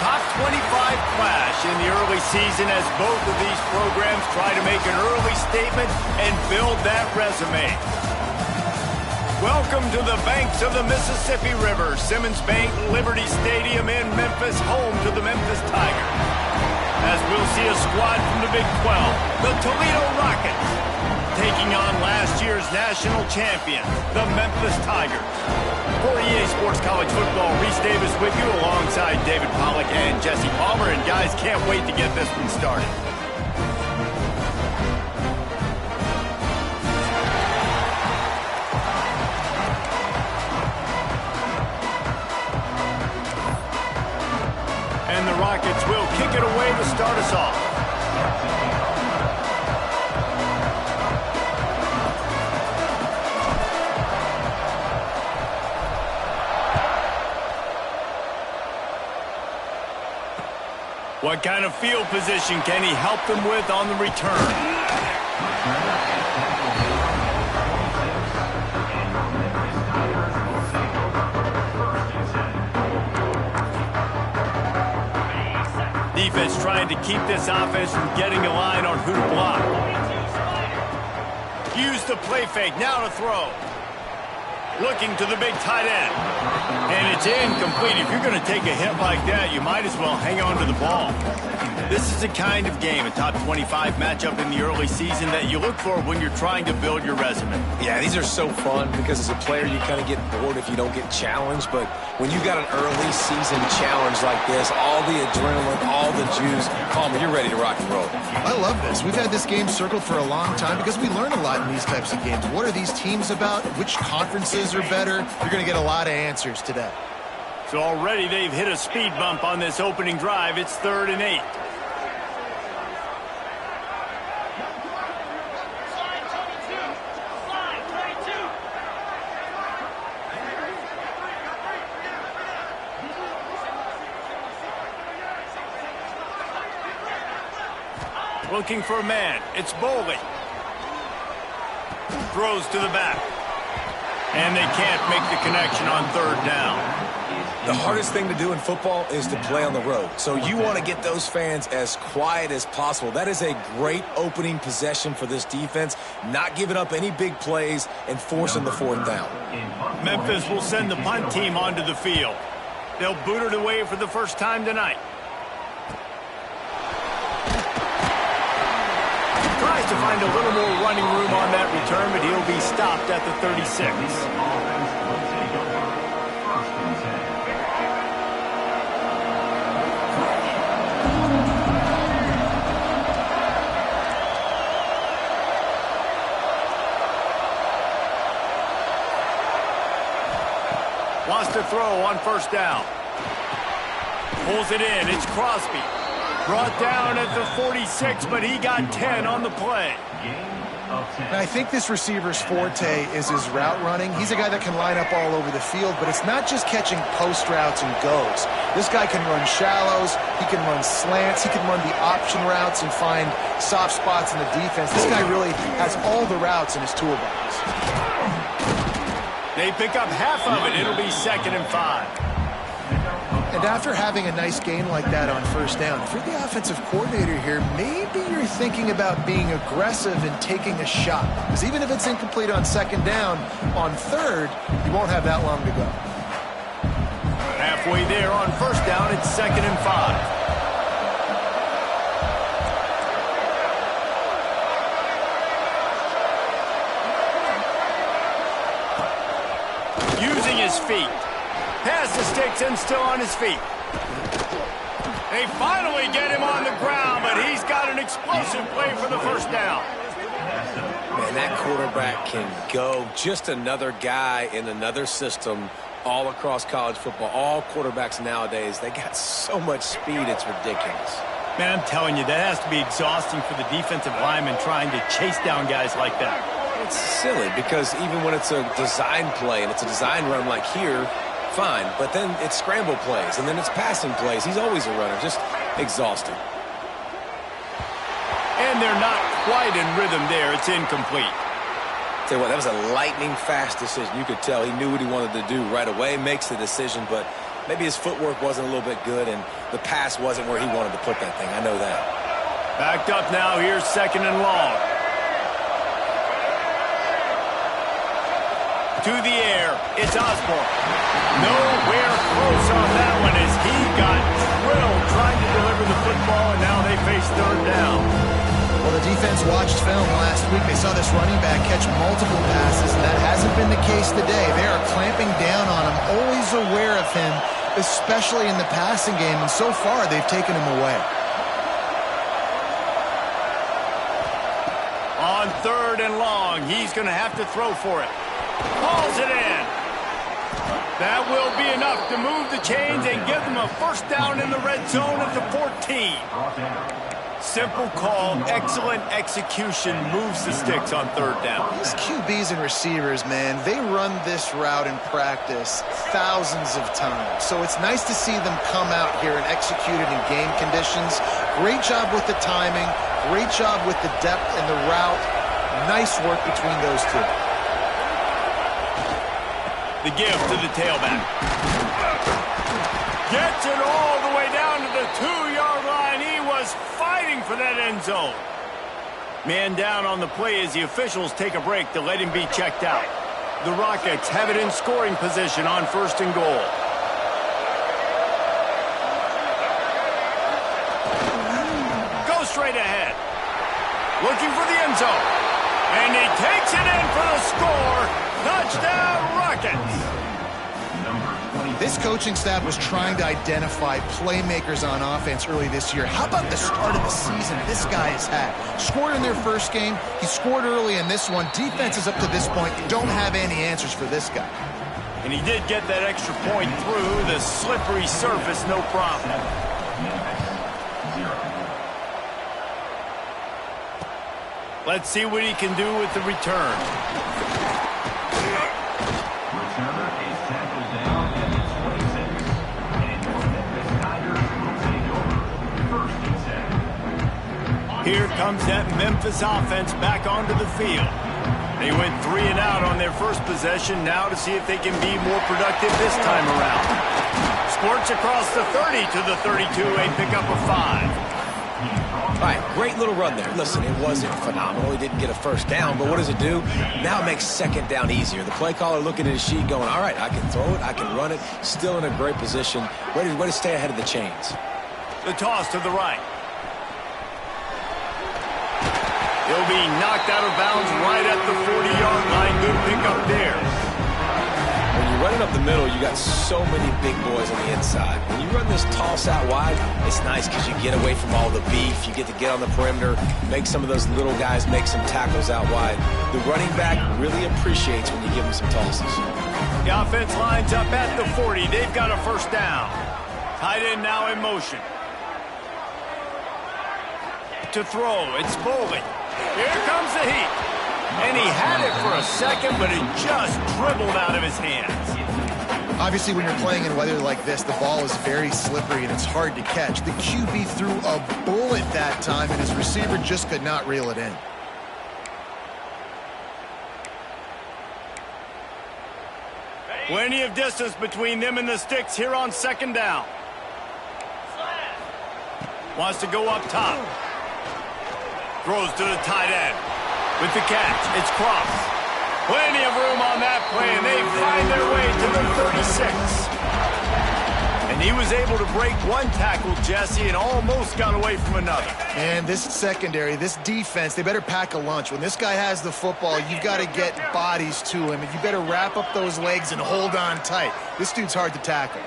top 25 clash in the early season as both of these programs try to make an early statement and build that resume. Welcome to the banks of the Mississippi River, Simmons Bank Liberty Stadium in Memphis, home to the Memphis Tigers. As we'll see a squad from the Big 12, the Toledo Rockets, taking on last year's national champion, the Memphis Tigers. For EA Sports College Football, Reese Davis with you alongside David Pollack and Jesse Palmer. And guys, can't wait to get this one started. And the Rockets will kick it away to start us off. What kind of field position can he help them with on the return? Defense trying to keep this offense from getting a line on who to block. Use the play fake, now to throw. Looking to the big tight end. And it's incomplete. If you're going to take a hit like that, you might as well hang on to the ball. This is the kind of game, a top 25 matchup in the early season, that you look for when you're trying to build your resume. Yeah, these are so fun because as a player, you kind of get bored if you don't get challenged. But when you got an early season challenge like this, all the adrenaline, all the juice, Palmer, you're ready to rock and roll. I love this. We've had this game circled for a long time because we learn a lot in these types of games. What are these teams about? Which conferences are better? You're going to get a lot of answers today. So already they've hit a speed bump on this opening drive. It's 3rd and 8. Looking for a man. It's Bowling. Throws to the back. And they can't make the connection on 3rd down. The hardest thing to do in football is to play on the road. So you want to get those fans as quiet as possible. That is a great opening possession for this defense. Not giving up any big plays and forcing the 4th down. Memphis will send the punt team onto the field. They'll boot it away for the first time tonight. Tries to find a little more running room on that return, but he'll be stopped at the 36. Wants to throw on 1st down. Pulls it in. It's Crosby. Brought down at the 46, but he got 10 on the play. And I think this receiver's forte is his route running. He's a guy that can line up all over the field, but it's not just catching post routes and goes. This guy can run shallows, he can run slants, he can run the option routes and find soft spots in the defense. This guy really has all the routes in his toolbox. They pick up half of it. It'll be 2nd and 5. And after having a nice game like that on 1st down, if you're the offensive coordinator here, maybe you're thinking about being aggressive and taking a shot. Because even if it's incomplete on 2nd down, on 3rd, you won't have that long to go. Halfway there on 1st down, it's 2nd and 5. Using his feet. Pass the sticks and still on his feet. They finally get him on the ground, but he's got an explosive play for the 1st down. Man, that quarterback can go. Just another guy in another system all across college football. All quarterbacks nowadays, they got so much speed, it's ridiculous. Man, I'm telling you, that has to be exhausting for the defensive lineman trying to chase down guys like that. It's silly because even when it's a design play and it's a design run like here, fine, but then it's scramble plays, and then it's passing plays. He's always a runner, just exhausted. And they're not quite in rhythm there. It's incomplete. Tell you what, that was a lightning-fast decision. You could tell he knew what he wanted to do right away, makes the decision, but Maybe his footwork wasn't a little bit good, and the pass wasn't where he wanted to put that thing. I know that. Backed up now. Here's 2nd and long. To the air. It's Osborne. Nowhere close on that one as he got drilled trying to deliver the football, and now they face 3rd down. Well, the defense watched film last week. They saw this running back catch multiple passes, and that hasn't been the case today. They are clamping down on him, always aware of him, especially in the passing game, and so far they've taken him away. On 3rd and long, he's going to have to throw for it. Hauls it in. That will be enough to move the chains and give them a 1st down in the red zone at the 14. Simple call, excellent execution, moves the sticks on 3rd down. These QBs and receivers, man, they run this route in practice thousands of times. So it's nice to see them come out here and execute it in game conditions. Great job with the timing, great job with the depth and the route. Nice work between those two. The give to the tailback. Gets it all the way down to the 2-yard line. He was fighting for that end zone. Man down on the play as the officials take a break to let him be checked out. The Rockets have it in scoring position on 1st and goal. Go straight ahead. Looking for the end zone. And he takes it in for the score. Touchdown, Rockets! This coaching staff was trying to identify playmakers on offense early this year. How about the start of the season this guy has had? Scored in their first game. He scored early in this one. Defenses up to this point don't have any answers for this guy. And he did get that extra point through the slippery surface, no problem. Let's see what he can do with the return. Here comes that Memphis offense back onto the field. They went 3 and out on their first possession, now to see if they can be more productive this time around. Squirts across the 30 to the 32, a pickup of 5. All right, great little run there. Listen, it wasn't phenomenal. He didn't get a 1st down, but what does it do? Now it makes 2nd down easier. The play caller looking at his sheet going, all right, I can throw it, I can run it, still in a great position, ready to stay ahead of the chains. The toss to the right. He'll be knocked out of bounds right at the 40-yard line. Good pickup there. When you run it up the middle, you got so many big boys on the inside. When you run this toss out wide, it's nice because you get away from all the beef. You get to get on the perimeter, make some of those little guys make some tackles out wide. The running back really appreciates when you give him some tosses. The offense lines up at the 40. They've got a 1st down. Tight end now in motion. To throw, it's Foley. Here comes the heat. And he had it for a second, but it just dribbled out of his hands. Obviously, when you're playing in weather like this, the ball is very slippery and it's hard to catch. The QB threw a bullet that time, and his receiver just could not reel it in. Plenty of distance between them and the sticks here on 2nd down. Wants to go up top. Throws to the tight end. With the catch, it's Cross. Plenty of room on that play, and they find their way to the 36. And he was able to break one tackle, Jesse, and almost got away from another. And this secondary, this defense, they better pack a lunch. When this guy has the football, you've got to get bodies to him, and you better wrap up those legs and hold on tight. This dude's hard to tackle.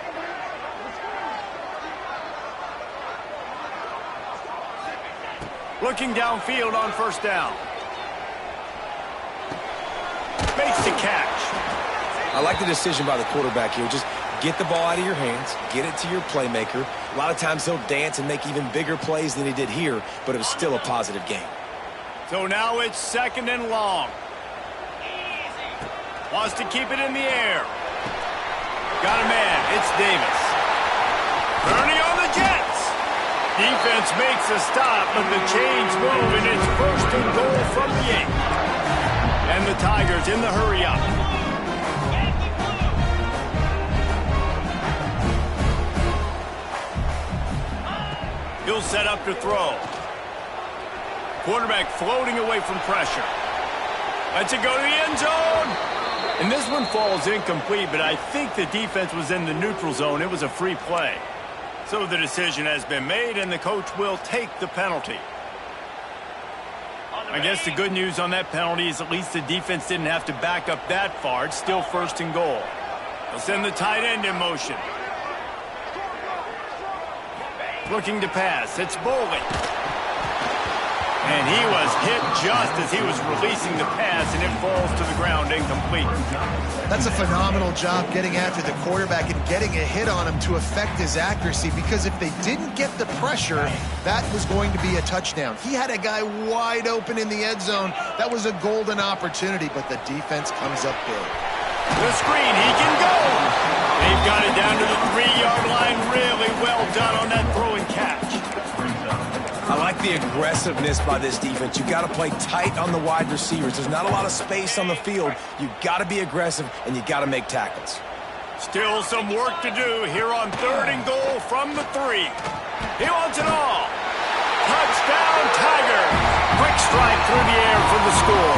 Looking downfield on 1st down. Makes the catch. I like the decision by the quarterback here. Just get the ball out of your hands, get it to your playmaker. A lot of times he'll dance and make even bigger plays than he did here, but it was still a positive game. So now it's 2nd and long. Wants to keep it in the air. Got a man. It's Davis. Turning on the Jets. Defense makes a stop, but the chains move, and it's 1st and goal from the 8. And the Tigers in the hurry up. He'll set up to throw. Quarterback floating away from pressure. Lets it go to the end zone. And this one falls incomplete, but I think the defense was in the neutral zone. It was a free play. So the decision has been made, and the coach will take the penalty. I guess the good news on that penalty is at least the defense didn't have to back up that far. It's still 1st and goal. They'll send the tight end in motion. Looking to pass. It's Boley. And he was hit just as he was releasing the pass, and it falls to the ground incomplete. That's a phenomenal job getting after the quarterback and getting a hit on him to affect his accuracy, because if they didn't get the pressure, that was going to be a touchdown. He had a guy wide open in the end zone. That was a golden opportunity, but the defense comes up big. The screen, he can go. They've got it down to the 3-yard line. Really well done on that throw and catch. I like the aggressiveness by this defense. You've got to play tight on the wide receivers. There's not a lot of space on the field. You've got to be aggressive, and you've got to make tackles. Still some work to do here on 3rd and goal from the 3. He wants it all. Touchdown, Tiger. Quick strike through the air for the score.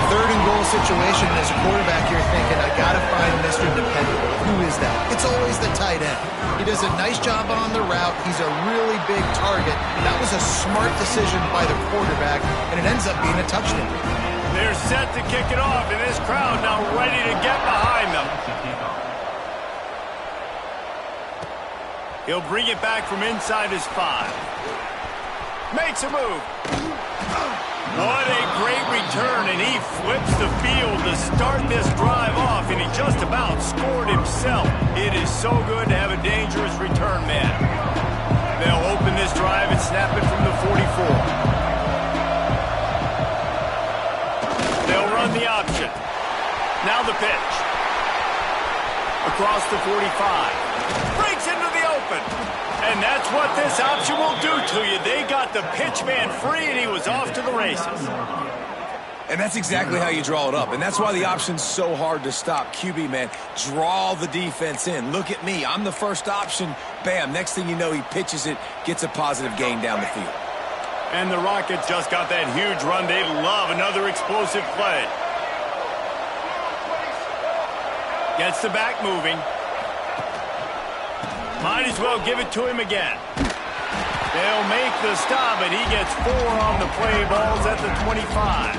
3rd and goal situation, and as a quarterback, you're thinking, I got to find Mr. Dependable. Who is that? It's always the tight end. He does a nice job on the route. He's a really big target. That was a smart decision by the quarterback, and it ends up being a touchdown. They're set to kick it off, and this crowd now ready to get behind them. He'll bring it back from inside his 5. Makes a move. What a great return, and he flips the field to start this drive off, and he just about scored himself. It is so good to have a dangerous return man. They'll open this drive and snap it from the 44. They'll run the option. Now the pitch. Across the 45. Breaks into the open. And that's what this option will do to you. They got the pitch man free, and he was off to the races. And that's exactly how you draw it up. And that's why the option's so hard to stop. QB, man, draw the defense in. Look at me. I'm the first option. Bam. Next thing you know, he pitches it, gets a positive gain down the field. And the Rockets just got that huge run. They love another explosive play. Gets the back moving. Might as well give it to him again. They'll make the stop, and he gets 4 on the play. Balls at the 25.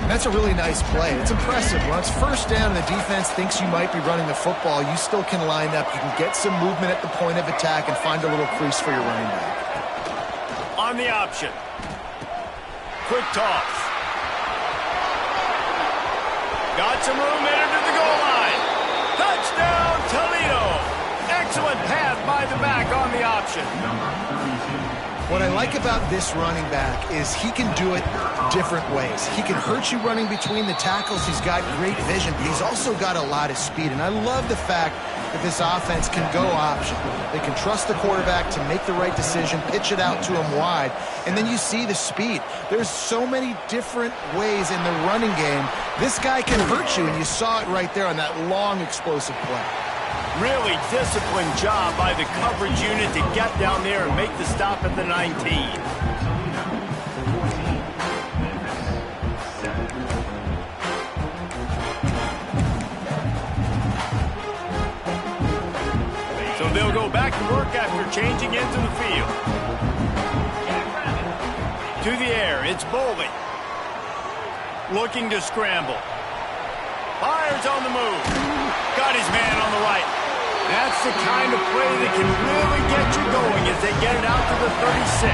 And that's a really nice play. It's impressive. When it's 1st down and the defense thinks you might be running the football, you still can line up. You can get some movement at the point of attack and find a little crease for your running back. On the option. Quick toss. Got some room headed to the goal line. Touchdown, Toledo. Excellent pass by the back on the option. What I like about this running back is he can do it different ways. He can hurt you running between the tackles. He's got great vision, but he's also got a lot of speed. And I love the fact that this offense can go option. They can trust the quarterback to make the right decision, pitch it out to him wide, and then you see the speed. There's so many different ways in the running game. This guy can hurt you, and you saw it right there on that long, explosive play. Really disciplined job by the coverage unit to get down there and make the stop at the 19. So they'll go back to work after changing into the field. To the air, it's Boley. Looking to scramble. Fires on the move. Got his man on the right. That's the kind of play that can really get you going as they get it out to the 36.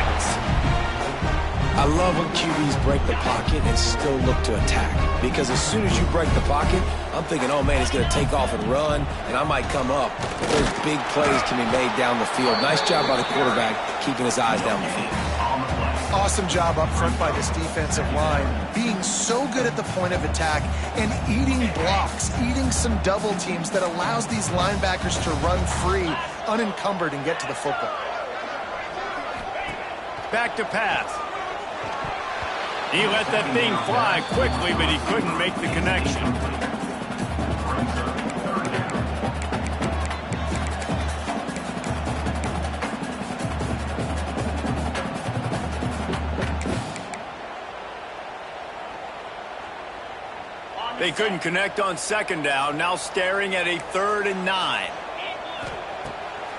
I love when QBs break the pocket and still look to attack. Because as soon as you break the pocket, I'm thinking, oh man, he's going to take off and run, and I might come up. But those big plays can be made down the field. Nice job by the quarterback keeping his eyes down the field. Awesome job up front by this defensive line, being so good at the point of attack and eating blocks, eating some double teams that allows these linebackers to run free, unencumbered, and get to the football. Back to pass. He let that thing fly quickly, but he couldn't make the connection. They couldn't connect on second down, now staring at a 3rd and 9.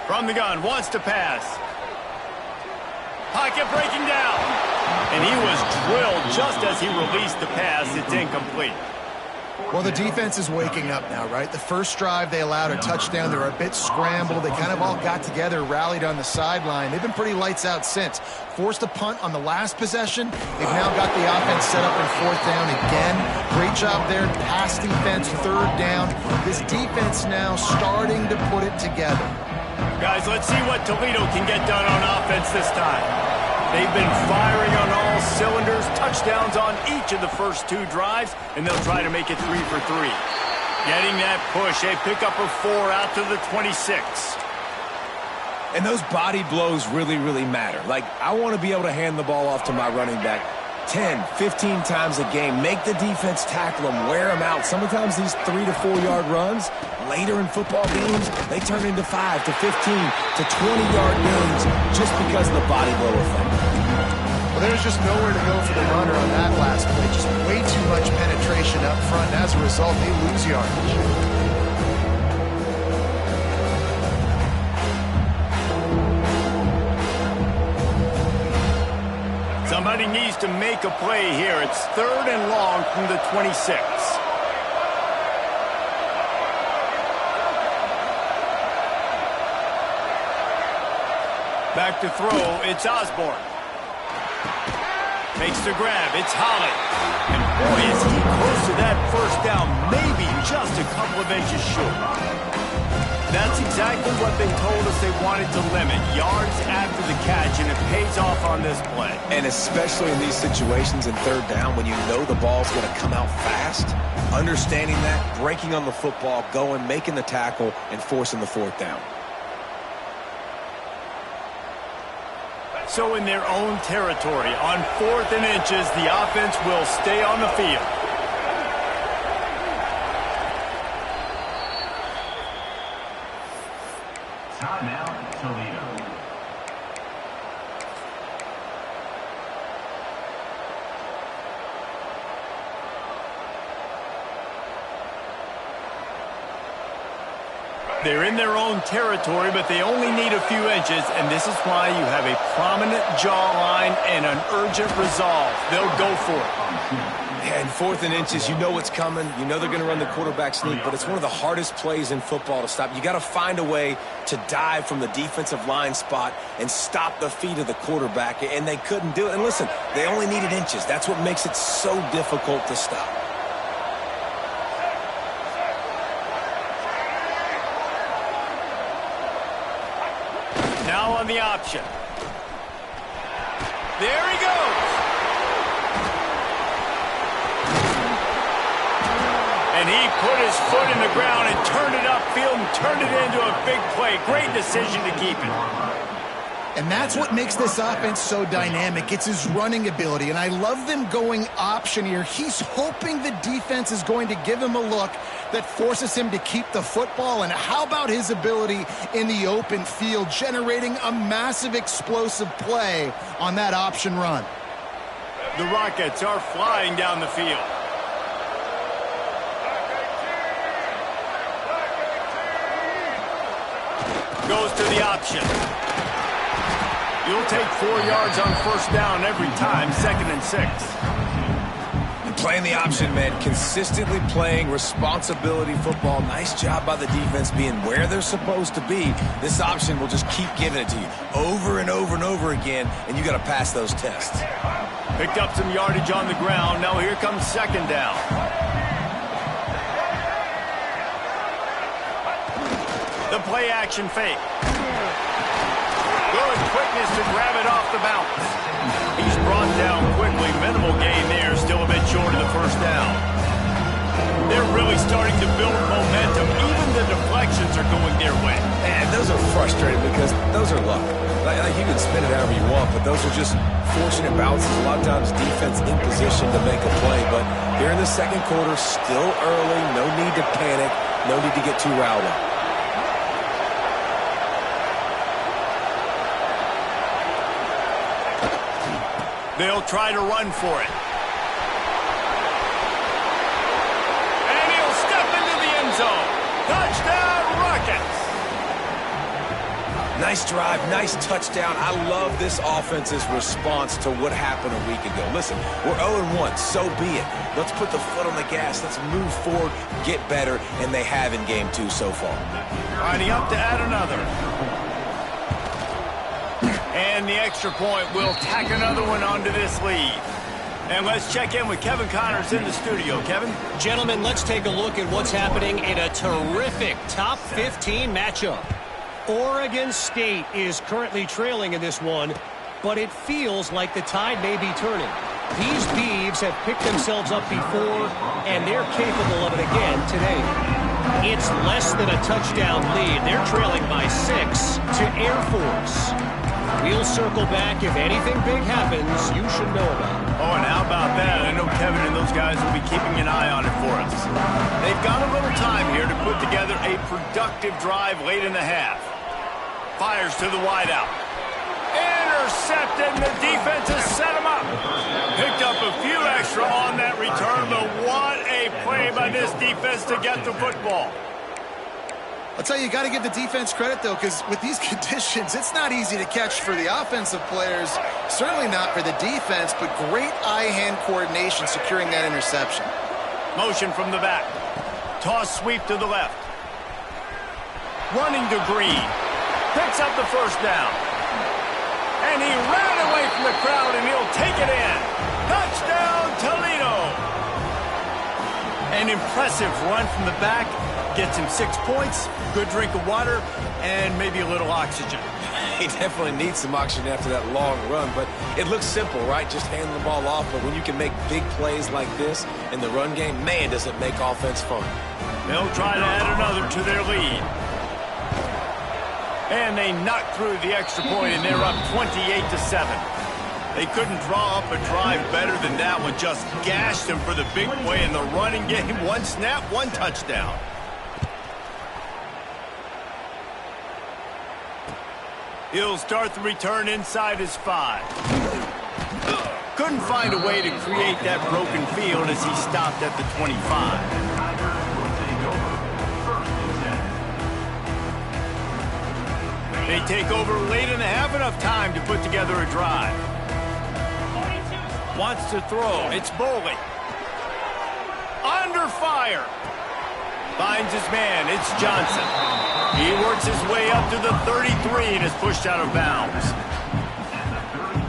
From the gun, wants to pass. Pocket breaking down. And he was drilled just as he released the pass. It's incomplete. Well, the defense is waking up now, right? The first drive, they allowed a touchdown. They were a bit scrambled. They kind of all got together, rallied on the sideline. They've been pretty lights out since. Forced a punt on the last possession. They've now got the offense set up in 4th down again. Great job there. Pass defense, 3rd down. This defense now starting to put it together. Guys, let's see what Toledo can get done on offense this time. They've been firing on all cylinders, touchdowns on each of the first 2 drives, and they'll try to make it 3 for 3. Getting that push, a pickup of 4 out to the 26. And those body blows really, really matter. Like, I want to be able to hand the ball off to my running back 10, 15 times a game. Make the defense tackle them, wear them out. Sometimes these 3 to 4 yard runs, later in football games, they turn into 5 to 15 to 20-yard gains just because of the body blow effect. Well, there's just nowhere to go for the runner on that last play. Just way too much penetration up front. And as a result, they lose yardage. Somebody needs to make a play here. It's 3rd and long from the 26. Back to throw, it's Osborne. Makes the grab, it's Holly. And boy, is he close to that first down, maybe just a couple of inches short. That's exactly what they told us they wanted to limit, yards after the catch, and it pays off on this play. And especially in these situations in 3rd down when you know the ball's going to come out fast, understanding that, breaking on the football, going, making the tackle, and forcing the 4th down. So in their own territory, on 4th and inches, the offense will stay on the field. Timeout, Toledo. They're in their own territory, but they only need a few inches, and this is why you have a prominent jawline and an urgent resolve. They'll go for it. Yeah, in 4th and inches, you know what's coming. You know they're going to run the quarterback sneak, but it's one of the hardest plays in football to stop. You got to find a way to dive from the defensive line spot and stop the feet of the quarterback, and they couldn't do it. And listen, they only needed inches. That's what makes it so difficult to stop. Now on the option. There he goes. And he put his foot in the ground and turned it upfield and turned it into a big play. Great decision to keep it. And that's what makes this offense so dynamic. It's his running ability, and I love them going option here. He's hoping the defense is going to give him a look that forces him to keep the football. And how about his ability in the open field, generating a massive explosive play on that option run? The Rockets are flying down the field. Goes to the option. You'll take 4 yards on 1st down every time, 2nd and 6. Playing the option, man. Consistently playing responsibility football. Nice job by the defense being where they're supposed to be. This option will just keep giving it to you over and over and over again, and you got to pass those tests. Picked up some yardage on the ground. Now here comes 2nd down. The play action fake. Good quickness to grab it off the bounce. He's brought down quickly. Minimal gain there. Still a bit short of the 1st down. They're really starting to build momentum. Even the deflections are going their way. And those are frustrating because those are luck. Like you can spin it however you want, but those are just fortunate bounces. A lot of times defense in position to make a play. But here in the 2nd quarter, still early. No need to panic. No need to get too riled up. They'll try to run for it. zone. Touchdown, Rockets! Nice drive, nice touchdown. I love this offense's response to what happened a week ago. Listen, we're 0-1, so be it. Let's put the foot on the gas. Let's move forward, get better, and they have in game 2 so far. Lining up to add another. And the extra point will tack another one onto this lead. And let's check in with Kevin Connors in the studio. Kevin? Gentlemen, let's take a look at what's happening in a terrific top 15 matchup. Oregon State is currently trailing in this one, but it feels like the tide may be turning. These Beavs have picked themselves up before, and they're capable of it again today. It's less than a touchdown lead. They're trailing by 6 to Air Force. We'll circle back if anything big happens you should know about. Oh, and how about that? I know Kevin and those guys will be keeping an eye on it for us. They've got a little time here to put together a productive drive late in the half. Fires to the wideout. Intercepted, and the defense has set him up. Picked up a few extra on that return, but what a play by this defense to get the football. I'll tell you got to give the defense credit, though, because with these conditions, it's not easy to catch for the offensive players. Certainly not for the defense, but great eye-hand coordination securing that interception. Motion from the back. Toss sweep to the left. Running to Green. Picks up the first down. And he ran away from the crowd, and he'll take it in. Touchdown, Toledo! An impressive run from the back. Gets him 6 points, good drink of water, and maybe a little oxygen. He definitely needs some oxygen after that long run, but it looks simple, right? Just hand the ball off, but when you can make big plays like this in the run game, man, does it make offense fun. They'll try to add another to their lead. And they knock through the extra point, and they're up 28-7. They couldn't draw up a drive better than that one. Just gashed them for the big play in the running game. One snap, one touchdown. He'll start the return inside his 5. Couldn't find a way to create that broken field as he stopped at the 25. They take over late in the half, enough time to put together a drive. Wants to throw. It's Boley. Under fire. Finds his man. It's Johnson. He works his way up to the 33 and is pushed out of bounds.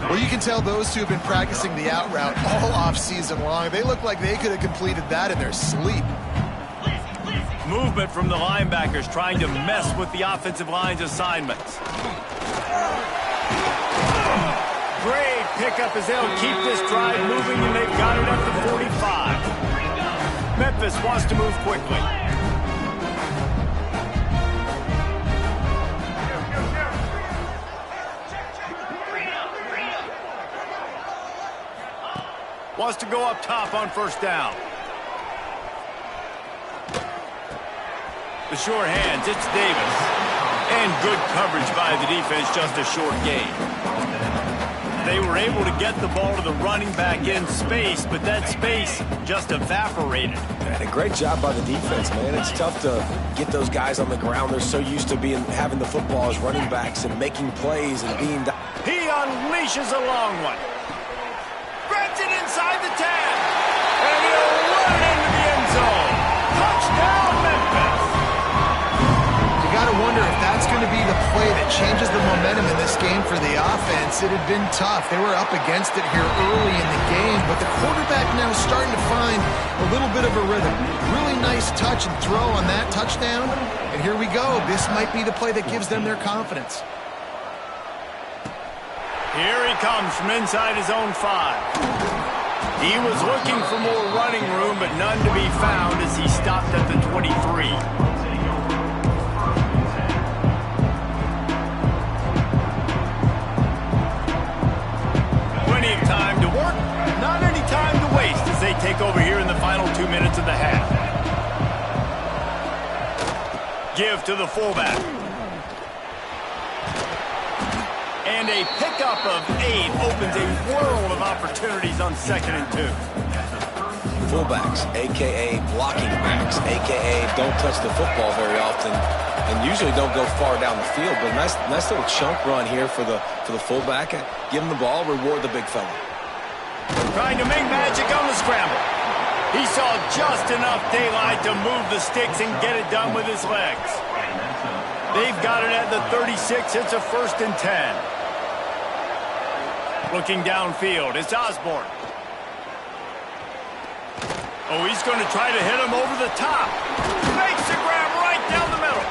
Well, you can tell those two have been practicing the out route all off-season long. They look like they could have completed that in their sleep. Movement from the linebackers trying to mess with the offensive line's assignments. Great pickup as they'll keep this drive moving, and they've got it up to 45. Memphis wants to move quickly. Wants to go up top on first down. The short hands, it's Davis. And good coverage by the defense, just a short gain. They were able to get the ball to the running back in space, but that space just evaporated. And a great job by the defense, man. It's tough to get those guys on the ground. They're so used to having the football as running backs and making plays and being... He unleashes a long one. Grabs it inside the 10. And he'll run into the end zone. Touchdown, Memphis. You got to wonder if that's going to be the play that changes the momentum in this game for the offense. It had been tough. They were up against it here early in the game, but the quarterback now is starting to find a little bit of a rhythm. Really nice touch and throw on that touchdown. And here we go. This might be the play that gives them their confidence. Here he comes from inside his own 5. He was looking for more running room, but none to be found as he stopped at the 23. Plenty of time to work, not any time to waste as they take over here in the final 2 minutes of the half. Give to the fullback. And a pickup of 8 opens a world of opportunities on 2nd and 2. fullbacks, a.k.a. blocking backs, a.k.a. don't touch the football very often and usually don't go far down the field. But nice little chunk run here for the fullback. Give him the ball, reward the big fella. Trying to make magic on the scramble. He saw just enough daylight to move the sticks and get it done with his legs. They've got it at the 36. It's a 1st and 10. Looking downfield, it's Osborne. Oh, he's going to try to hit him over the top. Makes the grab right down the middle.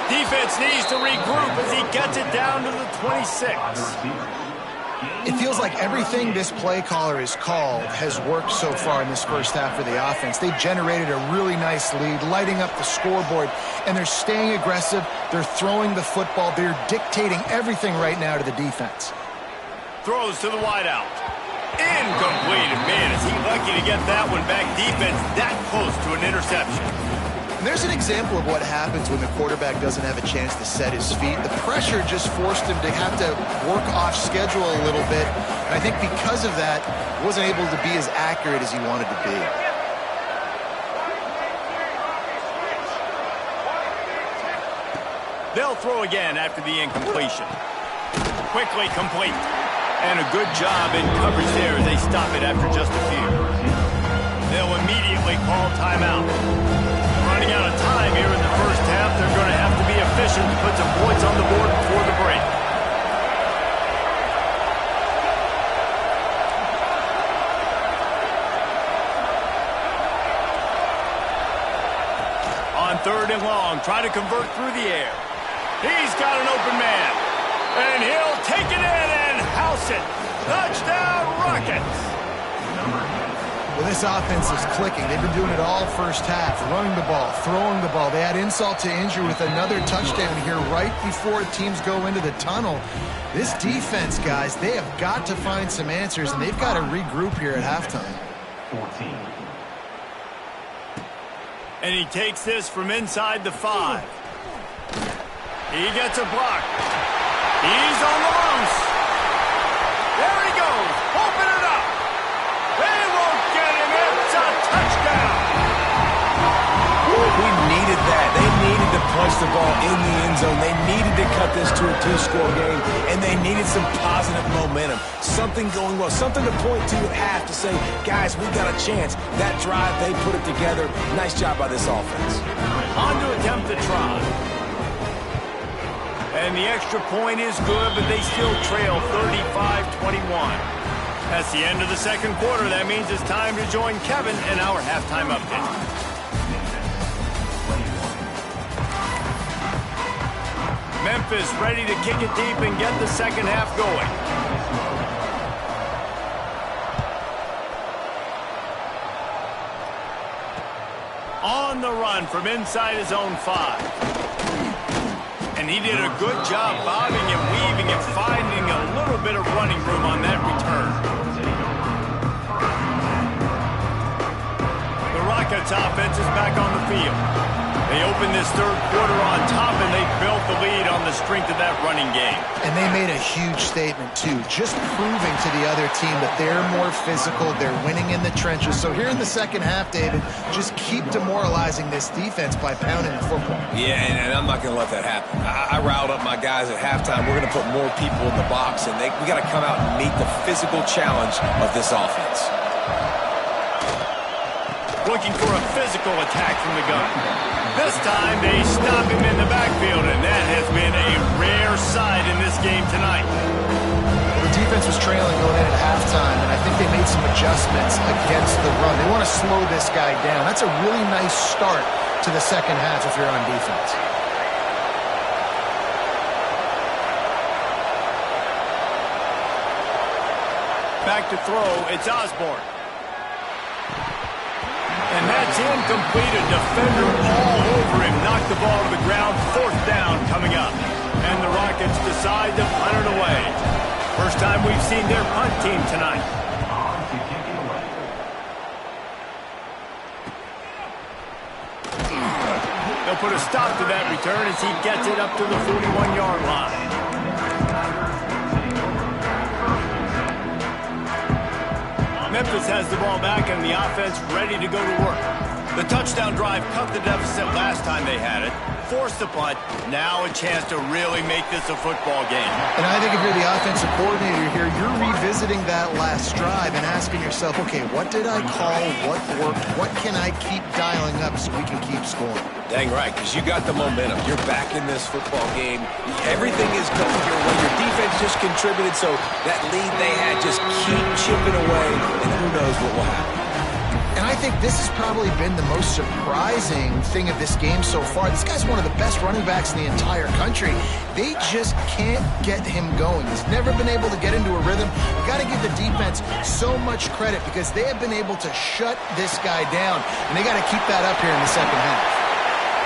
Defense needs to regroup as he gets it down to the 26. It feels like everything this play caller has called has worked so far in this first half for the offense. They've generated a really nice lead, lighting up the scoreboard, and they're staying aggressive. They're throwing the football. They're dictating everything right now to the defense. Throws to the wideout. Incomplete. Man, is he lucky to get that one back. Defense that close to an interception. And there's an example of what happens when the quarterback doesn't have a chance to set his feet. The pressure just forced him to have to work off schedule a little bit. And I think because of that, he wasn't able to be as accurate as he wanted to be. They'll throw again after the incompletion. Quickly complete. And a good job in coverage there as they stop it after just a few. They'll immediately call timeout. Running out of time here in the first half. They're going to have to be efficient to put some points on the board before the break. On 3rd and long, try to convert through the air. He's got an open man. And he'll take it in and house it. Touchdown, Rockets. Well, this offense is clicking. They've been doing it all first half, running the ball, throwing the ball. They add insult to injury with another touchdown here right before teams go into the tunnel. This defense, guys, they have got to find some answers, and they've got to regroup here at halftime. 14. And he takes this from inside the 5. He gets a block. He's on the loose. There he goes. Open it up. They won't get him. It's a touchdown. We needed that. They needed to punch the ball in the end zone. They needed to cut this to a 2-score game, and they needed some positive momentum. Something going well, something to point to at half to say, guys, we got a chance. That drive, they put it together. Nice job by this offense. On to attempt the try. And the extra point is good, but they still trail 35-21. That's the end of the second quarter. That means it's time to join Kevin in our halftime update. Memphis ready to kick it deep and get the second half going. On the run from inside his own 5. And he did a good job bobbing and weaving and finding a little bit of running room on that return. The Rockets offense is back on the field. They opened this third quarter on top, and they built the lead on the strength of that running game. And they made a huge statement, too, just proving to the other team that they're more physical, they're winning in the trenches. So here in the second half, David, just keep demoralizing this defense by pounding the football. Yeah, and I'm not going to let that happen. I riled up my guys at halftime. We're going to put more people in the box, and we got to come out and meet the physical challenge of this offense. Looking for a physical attack from the gun. This time they stop him in the backfield, and that has been a rare sight in this game tonight. The defense was trailing going in at halftime, and I think they made some adjustments against the run. They want to slow this guy down. That's a really nice start to the second half if you're on defense. Back to throw, it's Osborne. And that's incomplete. A defender all over him. Knocked the ball to the ground. 4th down coming up. And the Rockets decide to punt it away. First time we've seen their punt team tonight. They'll put a stop to that return as he gets it up to the 41-yard line. Memphis has the ball back and the offense ready to go to work. The touchdown drive cut the deficit last time they had it, forced the punt, now a chance to really make this a football game. And I think if you're the offensive coordinator here, you're revisiting that last drive and asking yourself, okay, what did I call? What worked? What can I keep dialing up so we can keep scoring? Dang right, because you got the momentum. You're back in this football game. Everything is going your way. Your defense just contributed, so that lead they had, just keep chipping away, and who knows what will happen. And I think this has probably been the most surprising thing of this game so far. This guy's one of the best running backs in the entire country. They just can't get him going. He's never been able to get into a rhythm. You got to give the defense so much credit because they have been able to shut this guy down, and they got to keep that up here in the second half.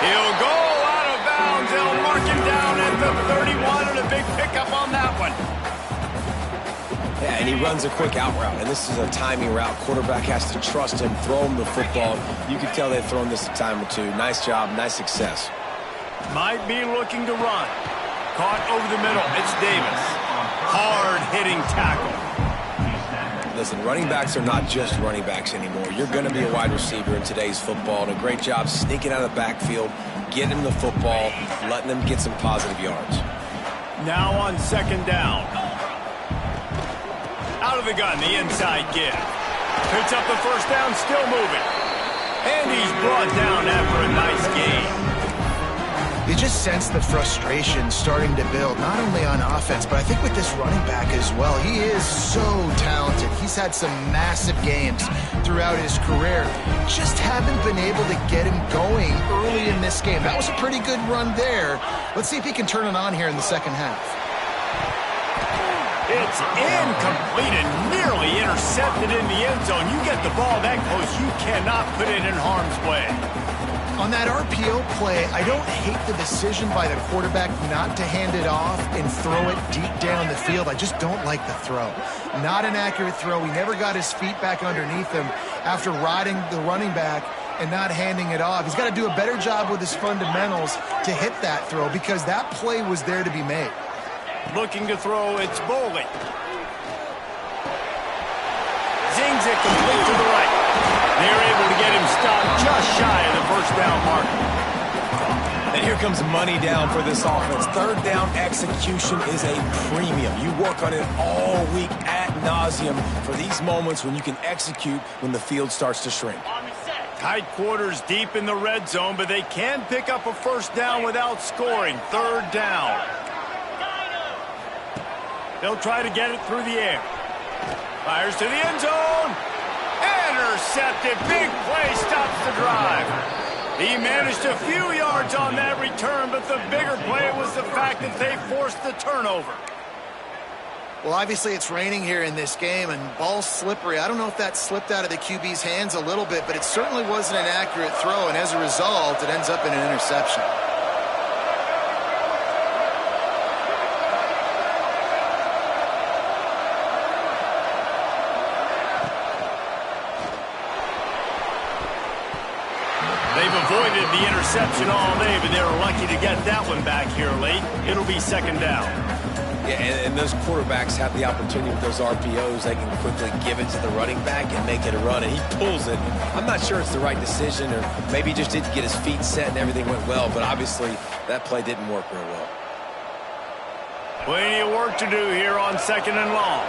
He'll go out of bounds. They'll mark him down at the 31, and a big pickup on that one. Yeah, and he runs a quick out route, and this is a timing route. Quarterback has to trust him, throw him the football. You can tell they've thrown this a time or two. Nice job, nice success. Might be looking to run. Caught over the middle. It's Davis. Hard-hitting tackle. Listen, running backs are not just running backs anymore. You're going to be a wide receiver in today's football, and a great job sneaking out of the backfield, getting him the football, letting them get some positive yards. Now on second down. Out of the gun, the inside give. Picks up the first down, still moving. And he's brought down after a nice gain. You just sense the frustration starting to build, not only on offense, but I think with this running back as well. He is so talented. He's had some massive games throughout his career. Just haven't been able to get him going early in this game. That was a pretty good run there. Let's see if he can turn it on here in the second half. It's incomplete and nearly intercepted in the end zone. You get the ball that close, you cannot put it in harm's way. On that RPO play, I don't hate the decision by the quarterback not to hand it off and throw it deep down the field. I just don't like the throw. Not an accurate throw. He never got his feet back underneath him after riding the running back and not handing it off. He's got to do a better job with his fundamentals to hit that throw because that play was there to be made. Looking to throw, it's Bowling. Zings it complete to the right. They're able to get him stopped just shy of the first down mark. And here comes money down for this offense. Third down execution is a premium. You work on it all week ad nauseum for these moments when you can execute when the field starts to shrink. Tight quarters deep in the red zone, but they can pick up a first down without scoring. Third down. They'll try to get it through the air. Fires to the end zone. Intercepted. Big play stops the drive. He managed a few yards on that return, but the bigger play was the fact that they forced the turnover. Well, obviously it's raining here in this game, and ball's slippery. I don't know if that slipped out of the QB's hands a little bit, but it certainly wasn't an accurate throw, and as a result, it ends up in an interception. They've avoided the interception all day, but they were lucky to get that one back here late. It'll be second down. Yeah, and those quarterbacks have the opportunity with those RPOs. They can quickly give it to the running back and make it a run, and he pulls it. I'm not sure it's the right decision, or maybe he just didn't get his feet set and everything went well, but obviously that play didn't work real well. Plenty of work to do here on second and long.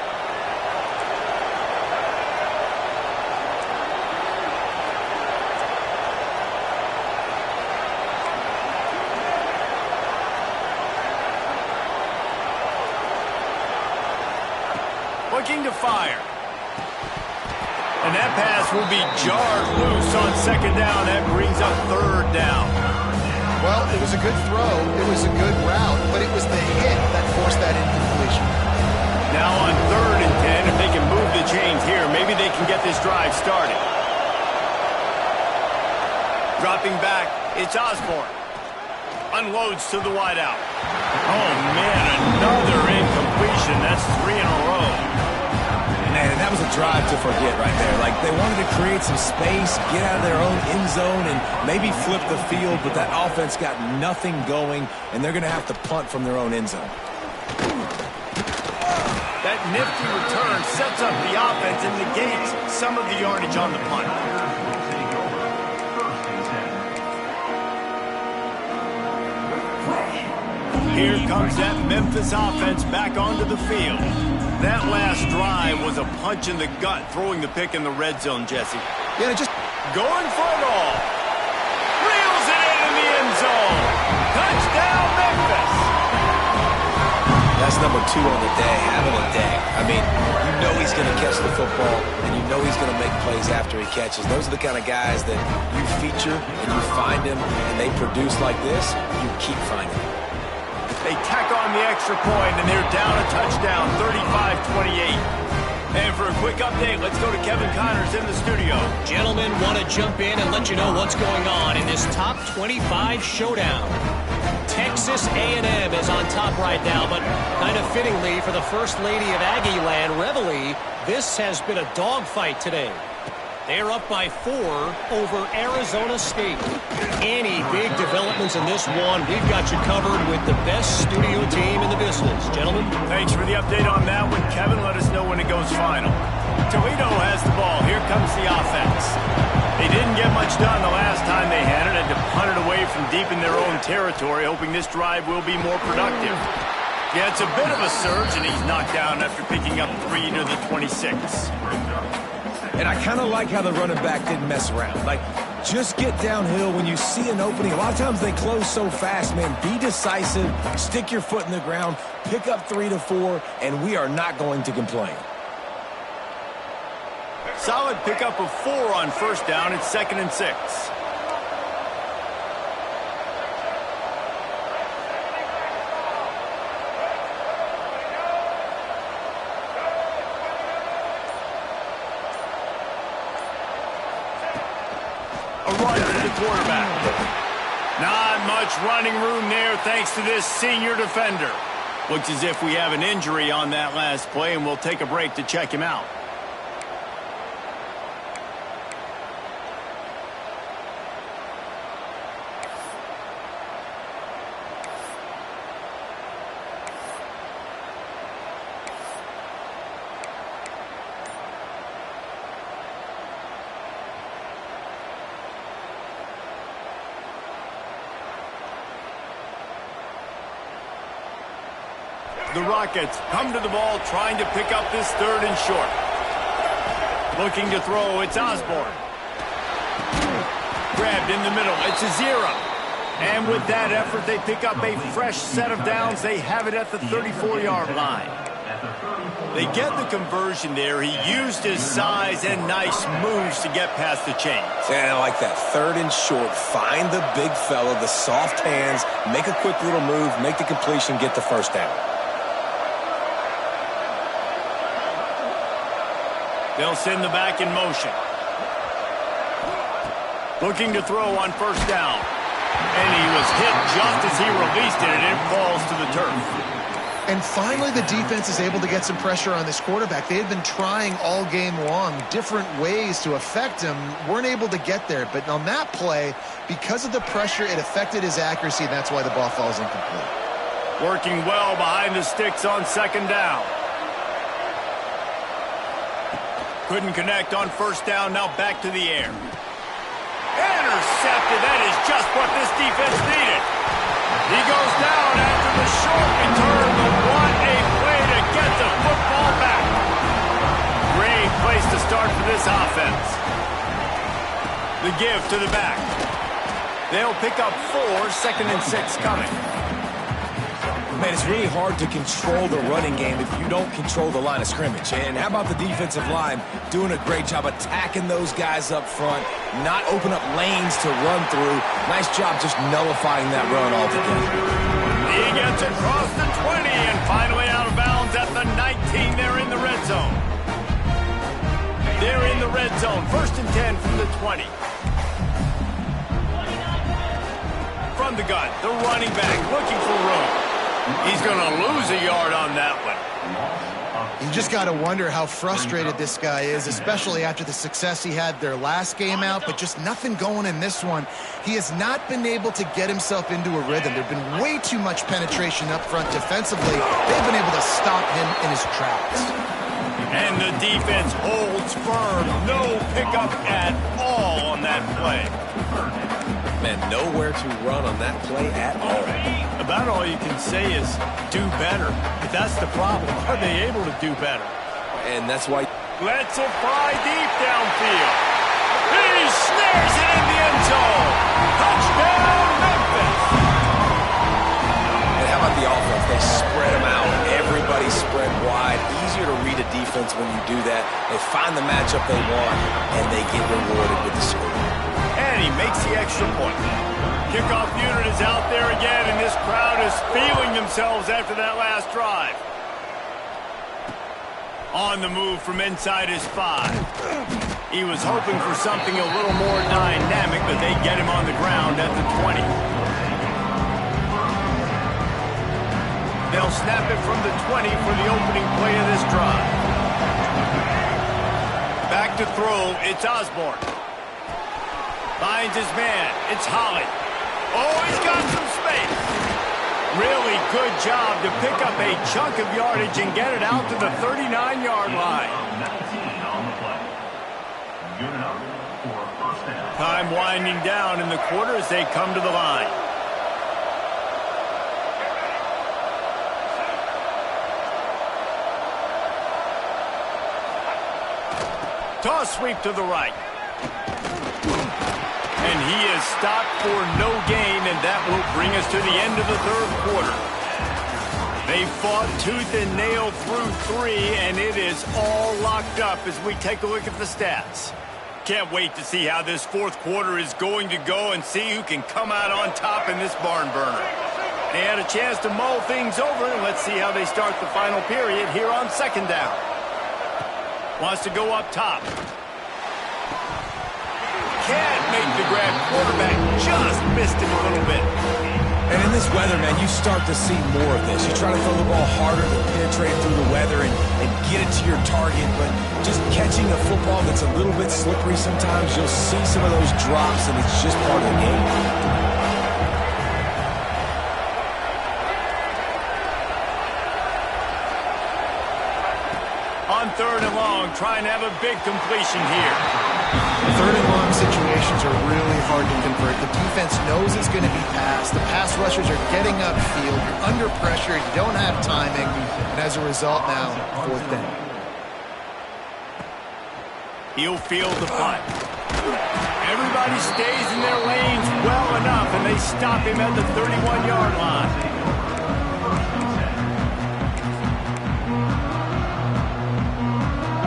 Looking to fire. And that pass will be jarred loose on second down. That brings up third down. Well, it was a good throw. It was a good route, but it was the hit that forced that incompletion. Now on 3rd and 10, if they can move the chains here, maybe they can get this drive started. Dropping back, it's Osborne. Unloads to the wideout. Oh, man, another incompletion. That's 3 in a row. Man, that was a drive to forget right there. Like, they wanted to create some space, get out of their own end zone, and maybe flip the field, but that offense got nothing going, and they're going to have to punt from their own end zone. That nifty return sets up the offense and negates some of the yardage on the punt. Here comes that Memphis offense back onto the field. That last drive was a punch in the gut, throwing the pick in the red zone, Jesse. Yeah, just going for it all. Reels it in the end zone. Touchdown, Memphis. That's number 2 on the day, having a day. I mean, you know he's going to catch the football, and you know he's going to make plays after he catches. Those are the kind of guys that you feature and you find them, and they produce like this, you keep finding them. They tack on the extra point, and they're down a touchdown, 35-28. And for a quick update, let's go to Kevin Connors in the studio. Gentlemen, want to jump in and let you know what's going on in this top 25 showdown. Texas A&M is on top right now, but kind of fittingly for the First Lady of Aggie Land, Reveille, this has been a dogfight today. They're up by 4 over Arizona State. Any big developments in this one, we've got you covered with the best studio team in the business. Gentlemen? Thanks for the update on that one, Kevin. Let us know when it goes final. Toledo has the ball. Here comes the offense. They didn't get much done the last time they had it, and to punt it away from deep in their own territory, hoping this drive will be more productive. Yeah, it's a bit of a surge, and he's knocked down after picking up 3 to the 26. And I kind of like how the running back didn't mess around. Like, just get downhill when you see an opening. A lot of times they close so fast, man. Be decisive, stick your foot in the ground, pick up 3 to 4, and we are not going to complain. Solid pickup of 4 on first down. It's 2nd and 6. A run for the quarterback. Not much running room there thanks to this senior defender. Looks as if we have an injury on that last play, and we'll take a break to check him out. The Rockets come to the ball trying to pick up this 3rd and short. Looking to throw, it's Osborne. Grabbed in the middle, it's Azira. And with that effort, they pick up a fresh set of downs. They have it at the 34-yard line. They get the conversion there. He used his size and nice moves to get past the chains. Yeah, I like that. 3rd and short. Find the big fella, the soft hands, make a quick little move, make the completion, get the first down. They'll send the back in motion. Looking to throw on first down. And he was hit just as he released it, and it falls to the turf. And finally, the defense is able to get some pressure on this quarterback. They had been trying all game long different ways to affect him. Weren't able to get there. But on that play, because of the pressure, it affected his accuracy, and that's why the ball falls incomplete. Working well behind the sticks on 2nd down. Couldn't connect on first down, now back to the air. Intercepted, that is just what this defense needed. He goes down after the short return, but what a play to get the football back. Great place to start for this offense. The give to the back. They'll pick up 4, 2nd and 6 coming. Man, it's really hard to control the running game if you don't control the line of scrimmage. And how about the defensive line doing a great job attacking those guys up front, not open up lanes to run through. Nice job just nullifying that run altogether. He gets across the 20 and finally out of bounds at the 19. They're in the red zone. They're in the red zone. 1st and 10 from the 20. From the gun, the running back looking for room. He's going to lose a yard on that one. You just got to wonder how frustrated this guy is, especially after the success he had their last game out, but just nothing going in this one. He has not been able to get himself into a rhythm. There's been way too much penetration up front defensively. They've been able to stop him in his tracks. And the defense holds firm. No pickup at all on that play. Man, nowhere to run on that play at all. About all you can say is do better. But that's the problem. Are they able to do better? And that's why... Lets it fly deep downfield. He snares it in the end zone. Touchdown, Memphis. And how about the offense? They spread them out. Everybody spread wide. Easier to read a defense when you do that. They find the matchup they want, and they get rewarded with the score. And he makes the extra point. Kickoff unit is out there again, and this crowd is feeling themselves after that last drive. On the move from inside his 5. He was hoping for something a little more dynamic, but they get him on the ground at the 20. They'll snap it from the 20 for the opening play of this drive. Back to throw, it's Osborne. Finds his man. It's Holly. Oh, he's got some space. Really good job to pick up a chunk of yardage and get it out to the 39-yard line. Time winding down in the quarter as they come to the line. Toss sweep to the right. And he is stopped for no gain, and that will bring us to the end of the third quarter. They fought tooth and nail through 3, and it is all locked up as we take a look at the stats. Can't wait to see how this fourth quarter is going to go and see who can come out on top in this barn burner. They had a chance to mull things over, and let's see how they start the final period here on second down. Wants to go up top. Can't make the grab. Quarterback just missed him a little bit. And in this weather, man, you start to see more of this. You try to throw the ball harder than penetrate through the weather and get it to your target, but just catching a football that's a little bit slippery sometimes, you'll see some of those drops, and it's just part of the game. On third and long, trying to have a big completion here. Third and long situations are really hard to convert. The defense knows it's going to be passed. The pass rushers are getting upfield. You're under pressure. You don't have timing. And as a result now, fourth down. He'll field the punt. Everybody stays in their lanes well enough, and they stop him at the 31-yard line.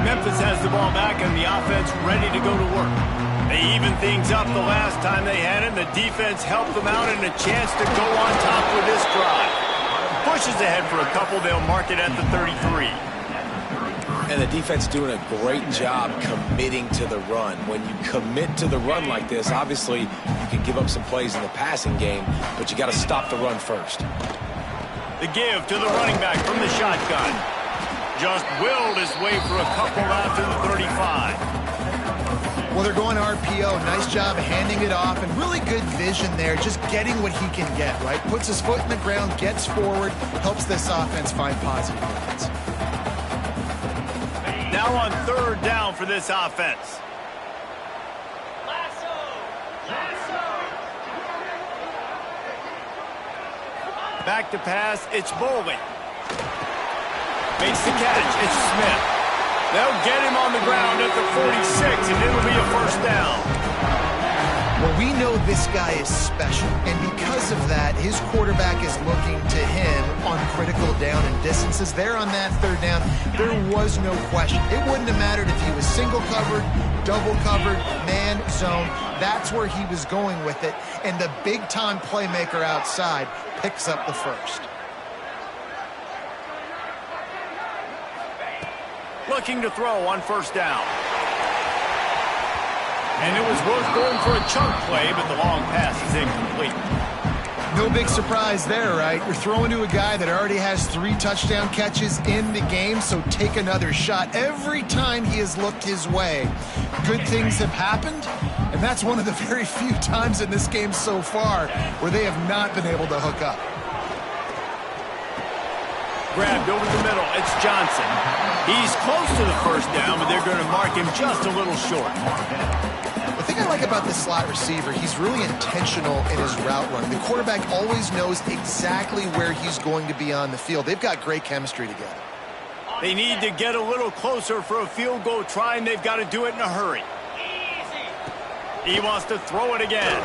Memphis has the ball back and the offense ready to go to work. They evened things up the last time they had it. The defense helped them out and a chance to go on top with this drive. Pushes ahead for a couple. They'll mark it at the 33. And the defense doing a great job committing to the run. When you commit to the run like this, obviously you can give up some plays in the passing game, but you got to stop the run first. The give to the running back from the shotgun. Just willed his way for a couple out to the 35. Well, they're going RPO. Nice job handing it off, and really good vision there, just getting what he can get, right? Puts his foot in the ground, gets forward, helps this offense find positive points. Now on third down for this offense. Back to pass, it's Bowling. Makes the catch, it's Smith. They'll get him on the ground at the 46, and it'll be a first down. Well, we know this guy is special, and because of that, his quarterback is looking to him on critical down and distances. There on that third down, there was no question. It wouldn't have mattered if he was single covered, double covered, man, zone. That's where he was going with it, and the big-time playmaker outside picks up the first. Looking to throw on first down. And it was worth going for a chunk play, but the long pass is incomplete. No big surprise there, right? You're throwing to a guy that already has 3 touchdown catches in the game, so take another shot. Every time he has looked his way, good things have happened, and that's one of the very few times in this game so far where they have not been able to hook up. Grabbed over the middle. It's Johnson. He's close to the first down, but they're going to mark him just a little short. The thing I like about this slot receiver, he's really intentional in his route run. The quarterback always knows exactly where he's going to be on the field. They've got great chemistry together. They need to get a little closer for a field goal try, and they've got to do it in a hurry. He wants to throw it again.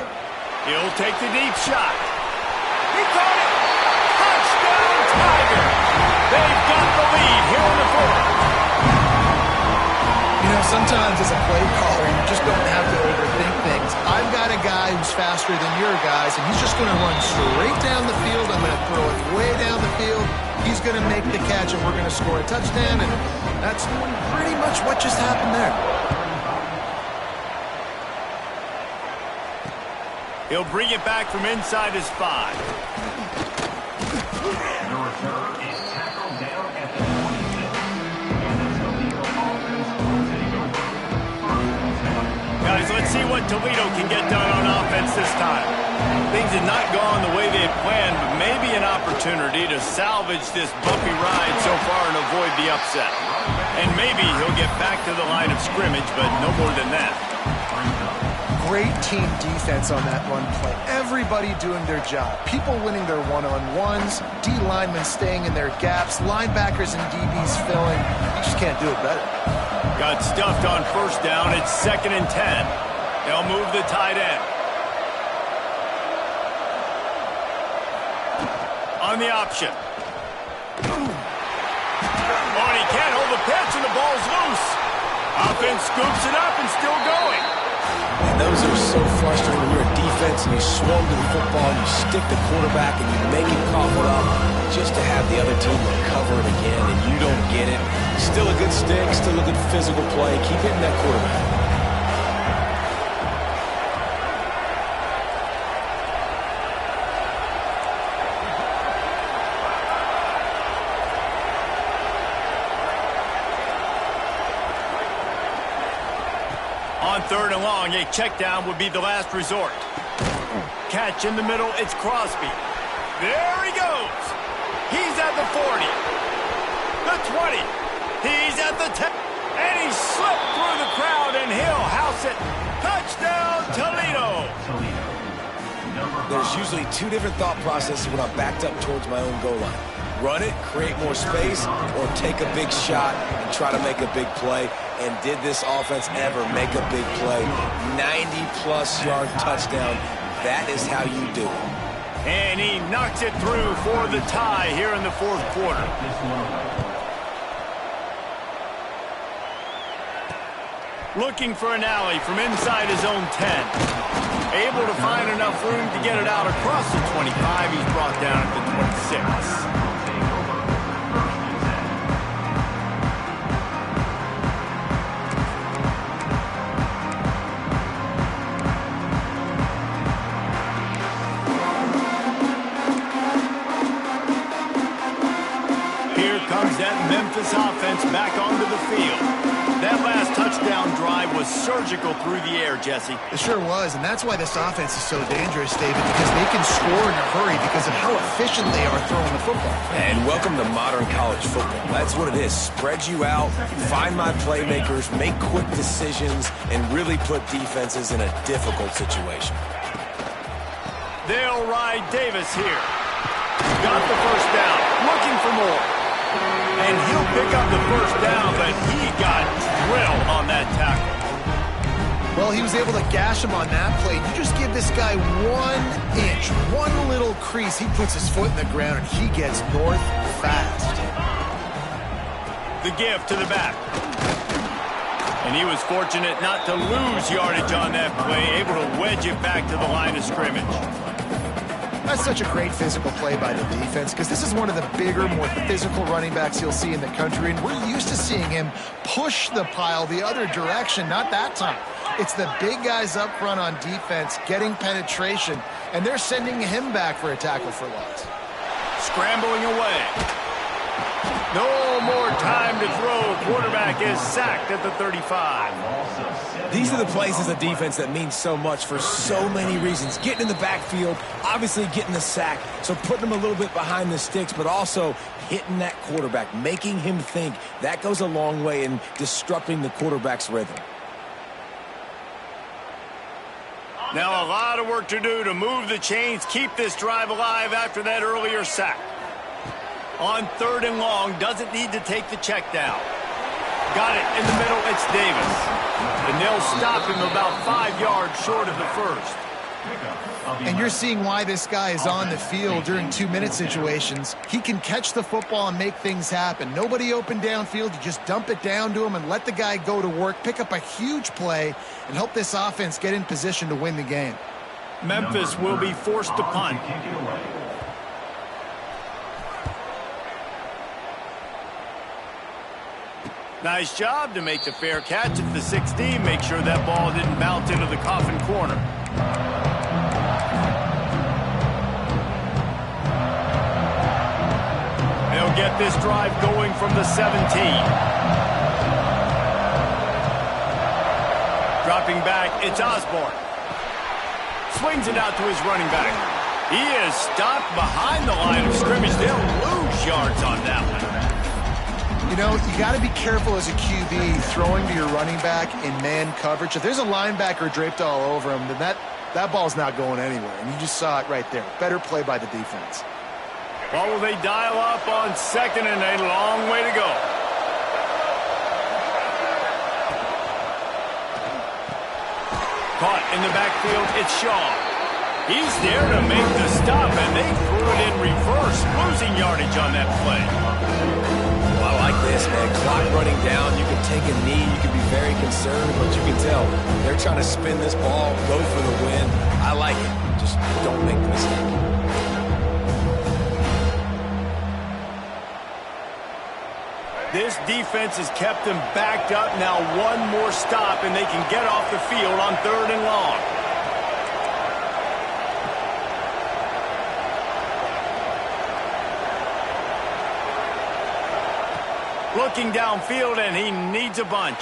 He'll take the deep shot. He caught it! Touchdown, Tiger! They've got the lead here in the fourth. You know, sometimes as a play caller, you just don't have to overthink things. I've got a guy who's faster than your guys, and he's just going to run straight down the field. I'm going to throw it way down the field. He's going to make the catch, and we're going to score a touchdown, and that's pretty much what just happened there. He'll bring it back from inside his 5. Guys, let's see what Toledo can get done on offense this time. Things have not gone the way they had planned, but maybe an opportunity to salvage this bumpy ride so far and avoid the upset. And maybe he'll get back to the line of scrimmage, but no more than that. Great team defense on that run play. Everybody doing their job. People winning their one-on-ones, D linemen staying in their gaps, linebackers and DBs filling. You just can't do it better. Got stuffed on first down. It's 2nd and 10. They'll move the tight end. On the option. Oh, and he can't hold the pitch, and the ball's loose. Offense scoops it up and still going. And those are so frustrating when you're a defense and you swarm to the football, you stick the quarterback and you make him cough it up just to have the other team recover it again and you don't get it. Still a good stick, still a good physical play. Keep hitting that quarterback. On 3rd and long, a check down would be the last resort. Catch in the middle, it's Crosby. There he goes. He's at the 40. The 20. He's at the 10. And he slipped through the crowd, and he'll house it. Touchdown, Toledo. There's usually 2 different thought processes when I'm backed up towards my own goal line. Run it, create more space, or take a big shot and try to make a big play. And did this offense ever make a big play? 90-plus yard touchdown. That is how you do it. And he knocks it through for the tie here in the 4th quarter. Looking for an alley from inside his own 10. Able to find enough room to get it out across the 25. He's brought down at the 26. Memphis offense back onto the field. That last touchdown drive was surgical through the air, Jesse. It sure was, and that's why this offense is so dangerous, David, because they can score in a hurry because of how efficient they are throwing the football. And welcome to modern college football. That's what it is. Spread you out, find my playmakers, make quick decisions, and really put defenses in a difficult situation. They'll ride Davis here. Got the first down, looking for more. And he'll pick up the first down, but he got drilled on that tackle. Well, he was able to gash him on that play. You just give this guy 1 inch, one little crease. He puts his foot in the ground, and he gets north fast. The give to the back. And he was fortunate not to lose yardage on that play, able to wedge it back to the line of scrimmage. That's such a great physical play by the defense because this is one of the bigger, more physical running backs you'll see in the country, and we're used to seeing him push the pile the other direction, not that time. It's the big guys up front on defense getting penetration and they're sending him back for a tackle for loss. Scrambling away. No more time to throw. Quarterback is sacked at the 35. These are the plays as a defense that mean so much for so many reasons. Getting in the backfield, obviously getting the sack, so putting him a little bit behind the sticks, but also hitting that quarterback, making him think. That goes a long way in disrupting the quarterback's rhythm. Now a lot of work to do to move the chains, keep this drive alive after that earlier sack. On 3rd and long, doesn't need to take the check down. Got it in the middle, it's Davis. And they'll stop him about 5 yards short of the first. And you're seeing why this guy is on the field during 2-minute situations. He can catch the football and make things happen. Nobody open downfield. You just dump it down to him and let the guy go to work, pick up a huge play, and help this offense get in position to win the game. Memphis will be forced to punt. Nice job to make the fair catch at the 16. Make sure that ball didn't bounce into the coffin corner. They'll get this drive going from the 17. Dropping back, it's Osborne. Swings it out to his running back. He is stopped behind the line of scrimmage. They'll lose yards on that one. You know, you got to be careful as a QB throwing to your running back in man coverage. If there's a linebacker draped all over him, then that ball's not going anywhere. And you just saw it right there. Better play by the defense. Well, will they dial up on 2nd and a long way to go? Caught in the backfield, it's Shaw. He's there to make the stop, and they threw it in reverse, losing yardage on that play. Well, I like this, man. Clock running down. You can take a knee. You can be very conservative, but you can tell they're trying to spin this ball, go for the win. I like it. Just don't make the mistake. This defense has kept them backed up. Now one more stop, and they can get off the field on 3rd and long. Looking downfield, and he needs a bunch.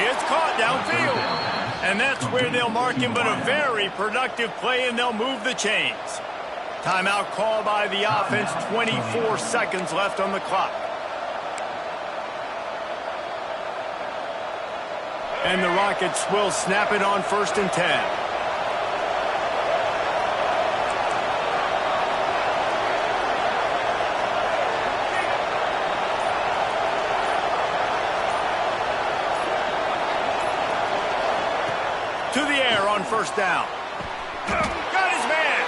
It's caught downfield. And that's where they'll mark him, but a very productive play, and they'll move the chains. Timeout call by the offense, 24 seconds left on the clock. And the Rockets will snap it on 1st and 10. To the air on 1st down. Got his man.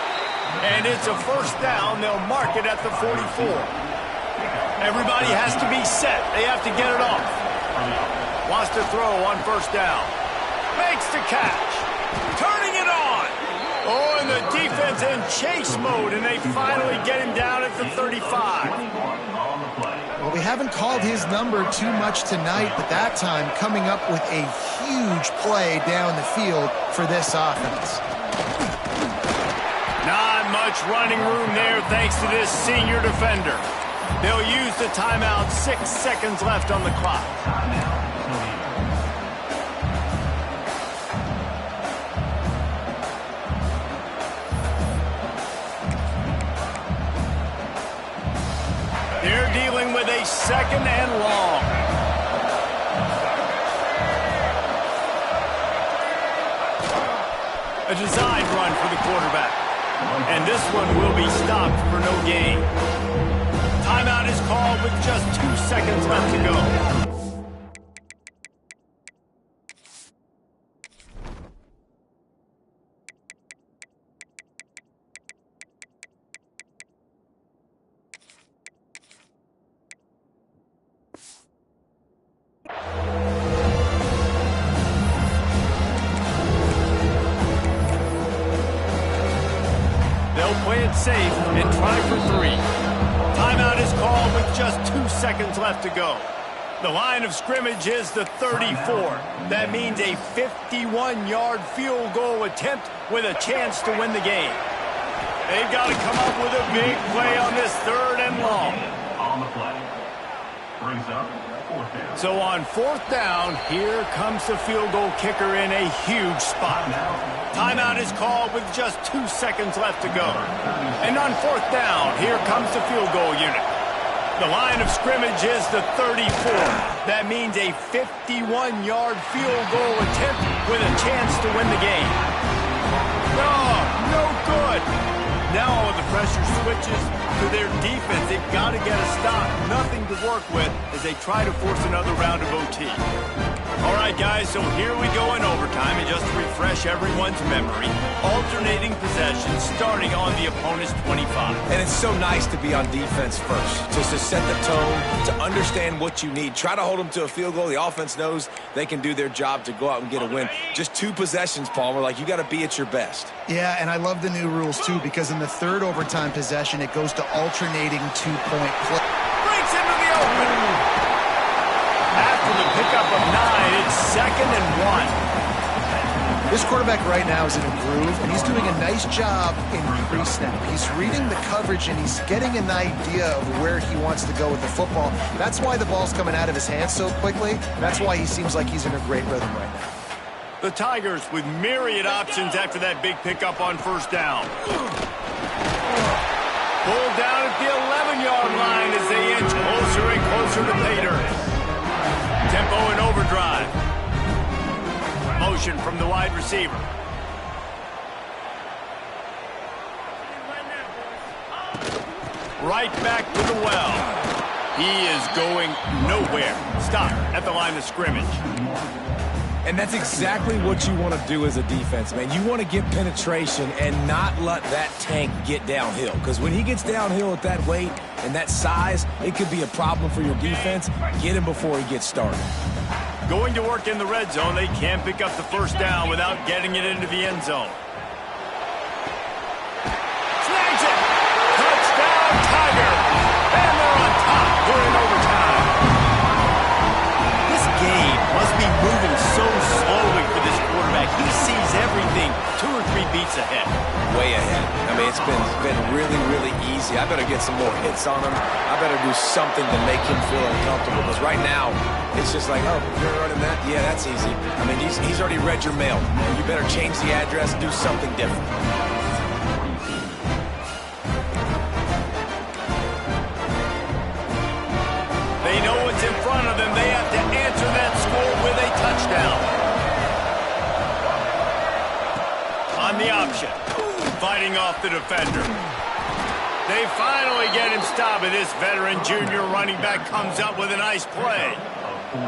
And it's a 1st down. They'll mark it at the 44. Everybody has to be set. They have to get it off. Wants to throw on 1st down. Makes the catch. Turning it on. Oh, and the defense in chase mode, and they finally get him down at the 35. Well, we haven't called his number too much tonight, but that time coming up with a huge play down the field for this offense. Not much running room there thanks to this senior defender. They'll use the timeout, 6 seconds left on the clock. They're dealing with a 2nd and long. A design run for the quarterback. And this one will be stopped for no gain. Timeout is called with just 2 seconds left to go. Play it safe and try for 3. Timeout is called with just 2 seconds left to go. The line of scrimmage is the 34. That means a 51-yard field goal attempt with a chance to win the game. They've got to come up with a big play on this 3rd and long. On the play. Brings up 4th down. So on 4th down, here comes the field goal kicker in a huge spot. Timeout is called with just 2 seconds left to go. And on 4th down, here comes the field goal unit. The line of scrimmage is the 34. That means a 51-yard field goal attempt with a chance to win the game. No good. Now all of the pressure switches to their defense. They've got to get a stop. Nothing to work with as they try to force another round of OT. All right, guys, so here we go in overtime. And just to refresh everyone's memory, alternating possessions starting on the opponent's 25. And it's so nice to be on defense first, just to set the tone, to understand what you need. Try to hold them to a field goal. The offense knows they can do their job to go out and get a win. Just 2 possessions, Palmer. Like, you got to be at your best. Yeah, and I love the new rules, too, because in the 3rd overtime possession, it goes to alternating 2-point play. Breaks into the open. After the pickup of 9, it's 2nd and 1. This quarterback right now is in a groove, and he's doing a nice job in pre-snap. He's reading the coverage, and he's getting an idea of where he wants to go with the football. That's why the ball's coming out of his hands so quickly. That's why he seems like he's in a great rhythm right now. The Tigers with myriad options after that big pickup on 1st down. Pulled down at the 11-yard line as they inch closer and closer to pay dirt. Tempo and overdrive. Motion from the wide receiver. Right back to the well. He is going nowhere. Stop at the line of scrimmage. And that's exactly what you want to do as a defense, man. You want to get penetration and not let that tank get downhill. Because when he gets downhill at that weight and that size, it could be a problem for your defense. Get him before he gets started. Going to work in the red zone, they can't pick up the 1st down without getting it into the end zone. Snags it! Touchdown, Tiger! And they're on top during overtime. This game must be moving so slowly for this quarterback. He sees everything 2 or 3 beats ahead. Way ahead. I mean, it's been really, really easy. I better get some more hits on him. I better do something to make him feel uncomfortable. Because right now, it's just like, oh, you're running that? Yeah, that's easy. I mean, he's already read your mail. You better change the address, do something different. They know what's in front of them. They have to answer that score with a touchdown. On the option. Fighting off the defender. They finally get him stopped, and this veteran junior running back comes up with a nice play.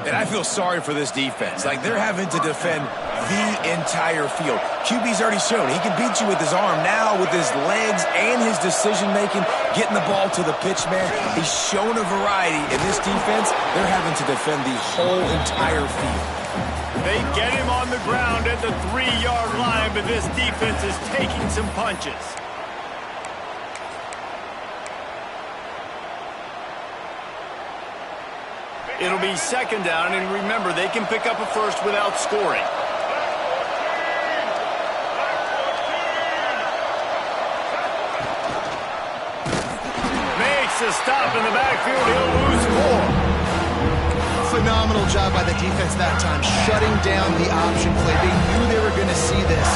And I feel sorry for this defense. Like, they're having to defend the entire field. QB's already shown he can beat you with his arm. Now, with his legs and his decision-making, getting the ball to the pitch, man, he's shown a variety. In this defense, they're having to defend the whole entire field. They get him on the ground at the 3-yard line, but this defense is taking some punches. It'll be 2nd down, and remember, they can pick up a 1st without scoring. Makes a stop in the backfield. He'll lose 4. Phenomenal job by the defense that time, shutting down the option play. They knew they were going to see this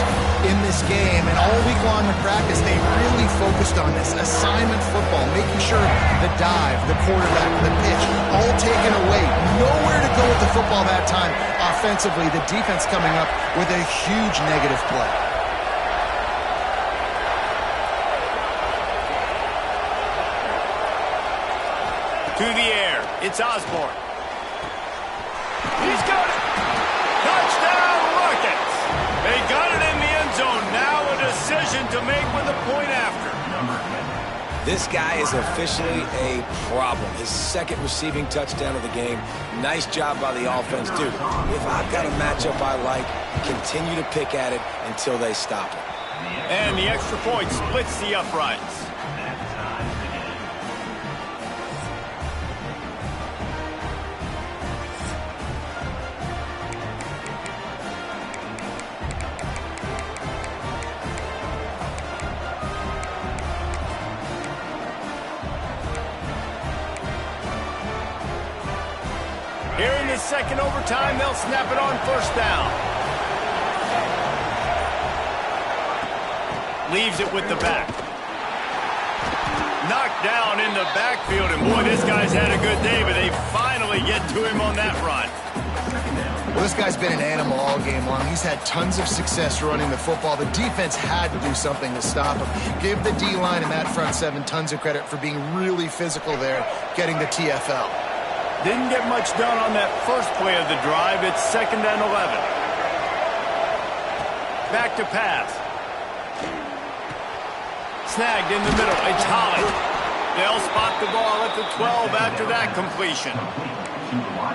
in this game, and all week long in practice, they really focused on this assignment football, making sure the dive, the quarterback, the pitch, all taken away. Nowhere to go with the football that time. Offensively, the defense coming up with a huge negative play. To the air, it's Osborne. He's got it. Touchdown, Rockets. They got it in the end zone. Now a decision to make with a point after. This guy is officially a problem. His 2nd receiving touchdown of the game. Nice job by the offense. Dude, if I've got a matchup I like, continue to pick at it until they stop it. And the extra point splits the uprights. Here in the second overtime, they'll snap it on first down. Leaves it with the back. Knocked down in the backfield, and boy, this guy's had a good day, but they finally get to him on that run. Well, this guy's been an animal all game long. He's had tons of success running the football. The defense had to do something to stop him. Give the D-line and that front seven tons of credit for being really physical there, getting the TFL. Didn't get much done on that first play of the drive. It's 2nd and 11. Back to pass. Snagged in the middle. It's Holly. They'll spot the ball at the 12 after that completion.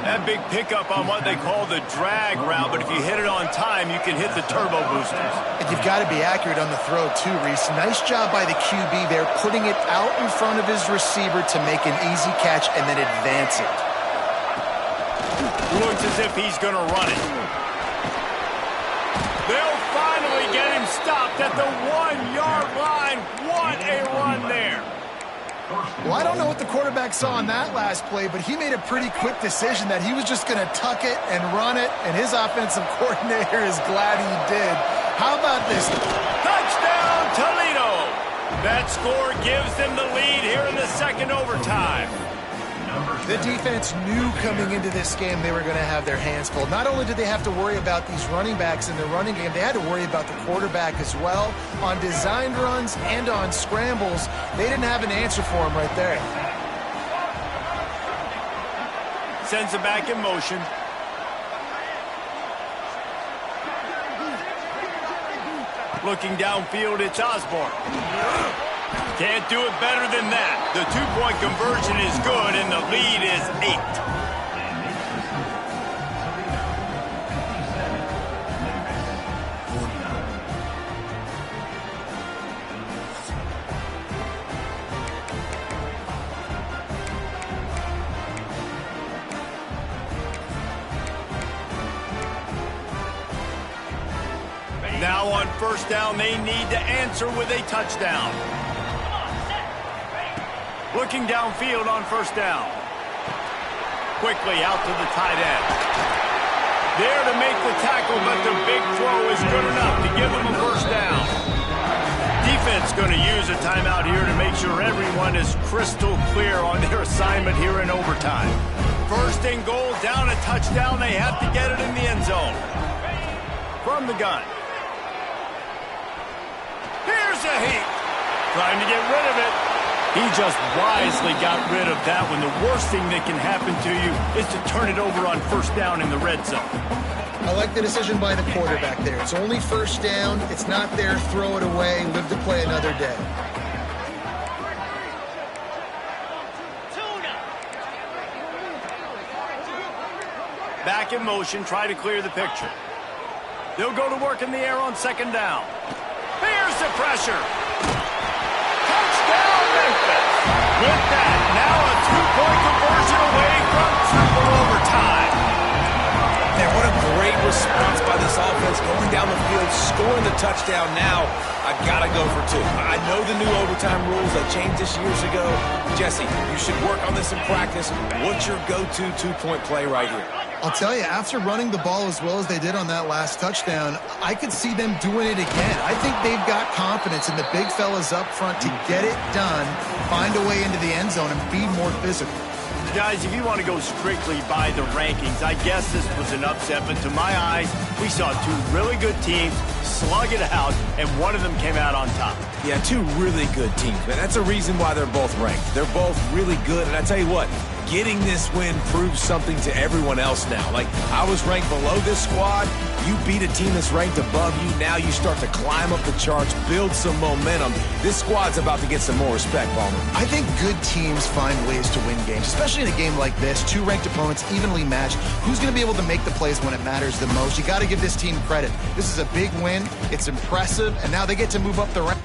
That big pickup on what they call the drag route, but if you hit it on time, you can hit the turbo boosters. And you've got to be accurate on the throw, too, Reese. Nice job by the QB there, putting it out in front of his receiver to make an easy catch and then advance it. Looks as if he's going to run it. They'll finally get him stopped at the 1-yard line. What a run there. Well, I don't know what the quarterback saw on that last play, but he made a pretty quick decision that he was just going to tuck it and run it, and his offensive coordinator is glad he did. How about this? Touchdown, Toledo! That score gives them the lead here in the second overtime. The defense knew coming into this game they were going to have their hands full. Not only did they have to worry about these running backs in the running game, they had to worry about the quarterback as well. On designed runs and on scrambles, they didn't have an answer for him right there. Sends it back in motion. Looking downfield, it's Osborne. Can't do it better than that. The two-point conversion is good, and the lead is 8. Now on first down, they need to answer with a touchdown. Looking downfield on first down. Quickly out to the tight end. There to make the tackle, but the big throw is good enough to give them a first down. Defense going to use a timeout here to make sure everyone is crystal clear on their assignment here in overtime. First and goal, down a touchdown. They have to get it in the end zone. From the gun. Here's a heat. Trying to get rid of it. He just wisely got rid of that one. The worst thing that can happen to you is to turn it over on first down in the red zone. I like the decision by the quarterback there. It's only first down. It's not there. Throw it away. Live to play another day. Back in motion. Try to clear the picture. They'll go to work in the air on second down. Here's the pressure. Touchdown, Memphis. With that, now a two-point conversion away from triple overtime. Man, what a great response by this offense. Going down the field, scoring the touchdown. Now, I got to go for two. I know the new overtime rules that changed this years ago. Jesse, you should work on this in practice. What's your go-to two-point play right here? I'll tell you, after running the ball as well as they did on that last touchdown, I could see them doing it again. I think they've got confidence in the big fellas up front to get it done, find a way into the end zone, and be more physical. Guys, if you want to go strictly by the rankings, I guess this was an upset, but to my eyes, we saw two really good teams slug it out, and one of them came out on top. Yeah, two really good teams, man. That's a reason why they're both ranked. They're both really good, and I tell you what, getting this win proves something to everyone else now. Like, I was ranked below this squad. You beat a team that's ranked above you. Now you start to climb up the charts, build some momentum. This squad's about to get some more respect, Palmer. I think good teams find ways to win games, especially in a game like this. Two ranked opponents, evenly matched. Who's going to be able to make the plays when it matters the most? You got to give this team credit. This is a big win. It's impressive, and now they get to move up the rank.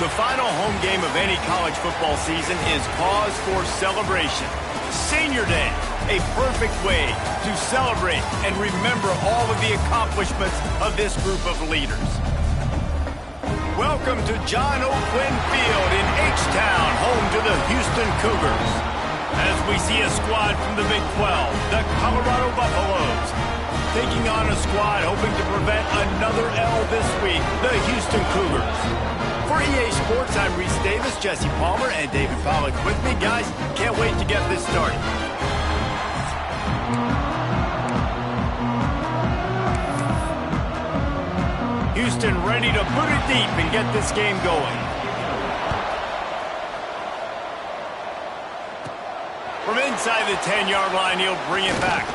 The final home game of any college football season is cause for celebration. Senior Day, a perfect way to celebrate and remember all of the accomplishments of this group of leaders. Welcome to John O'Quinn Field in H-Town, home to the Houston Cougars. As we see a squad from the Big 12, the Colorado Buffaloes, taking on a squad hoping to prevent another L this week, the Houston Cougars. For EA Sports, I'm Reese Davis, Jesse Palmer, and David Pollack with me. Guys, can't wait to get this started. Houston ready to put it deep and get this game going. From inside the 10-yard line, he'll bring it back.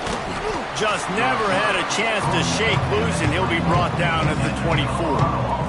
Just never had a chance to shake loose, and he'll be brought down at the 24.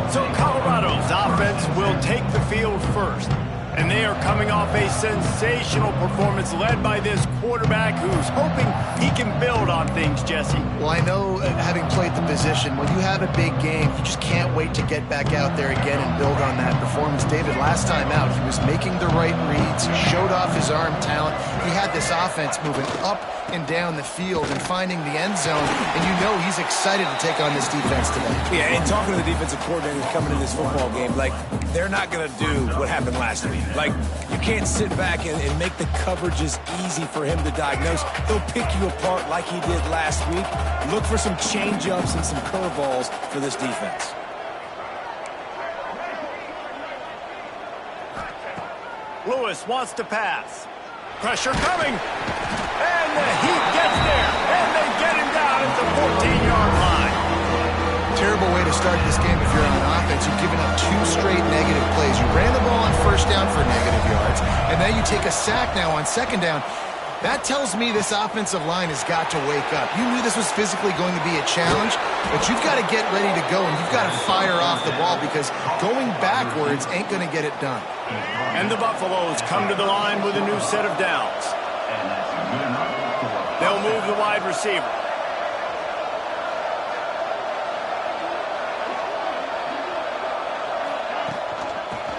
So Colorado's offense will take the field first. And they are coming off a sensational performance led by this quarterback who's hoping he can build on things, Jesse. Well, I know, having played the position, when you have a big game, you just can't wait to get back out there again and build on that performance. David, last time out, he was making the right reads. He showed off his arm talent. He had this offense moving up and down the field and finding the end zone. And you know he's excited to take on this defense today. Yeah, and talking to the defensive coordinators coming in this football game, like, they're not going to do what happened last week. Like, you can't sit back and make the coverages easy for him to diagnose. He'll pick you apart like he did last week. Look for some change-ups and some curveballs for this defense. Lewis wants to pass. Pressure coming. And the Heat gets there. And they get him down at the 14-yard line. Terrible way to start this game if you're on offense. You've given up 2 straight negative plays. You ran the ball on first down for negative yards, and then you take a sack now on second down. That tells me this offensive line has got to wake up. You knew this was physically going to be a challenge, but you've got to get ready to go, and you've got to fire off the ball because going backwards ain't going to get it done. And the Buffaloes come to the line with a new set of downs. They'll move the wide receiver.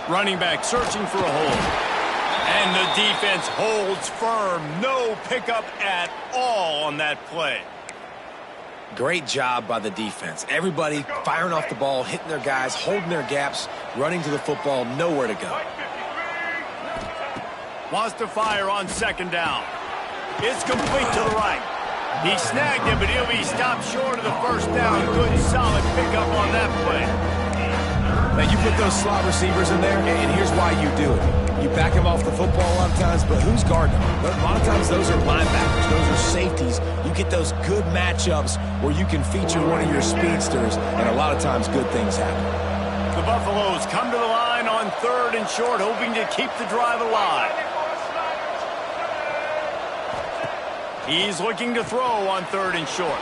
Running back searching for a hole. And the defense holds firm. No pickup at all on that play. Great job by the defense. Everybody firing off the ball, hitting their guys, holding their gaps, running to the football, nowhere to go. Wants to fire on second down. It's complete to the right. He snagged him, but he'll be stopped short of the first down. Good, solid pickup on that play. Now, you put those slot receivers in there, and here's why you do it. You back them off the football a lot of times, but who's guarding them? A lot of times those are linebackers. Those are safeties. You get those good matchups where you can feature one of your speedsters, and a lot of times good things happen. The Buffaloes come to the line on 3rd and short, hoping to keep the drive alive. He's looking to throw on 3rd and short.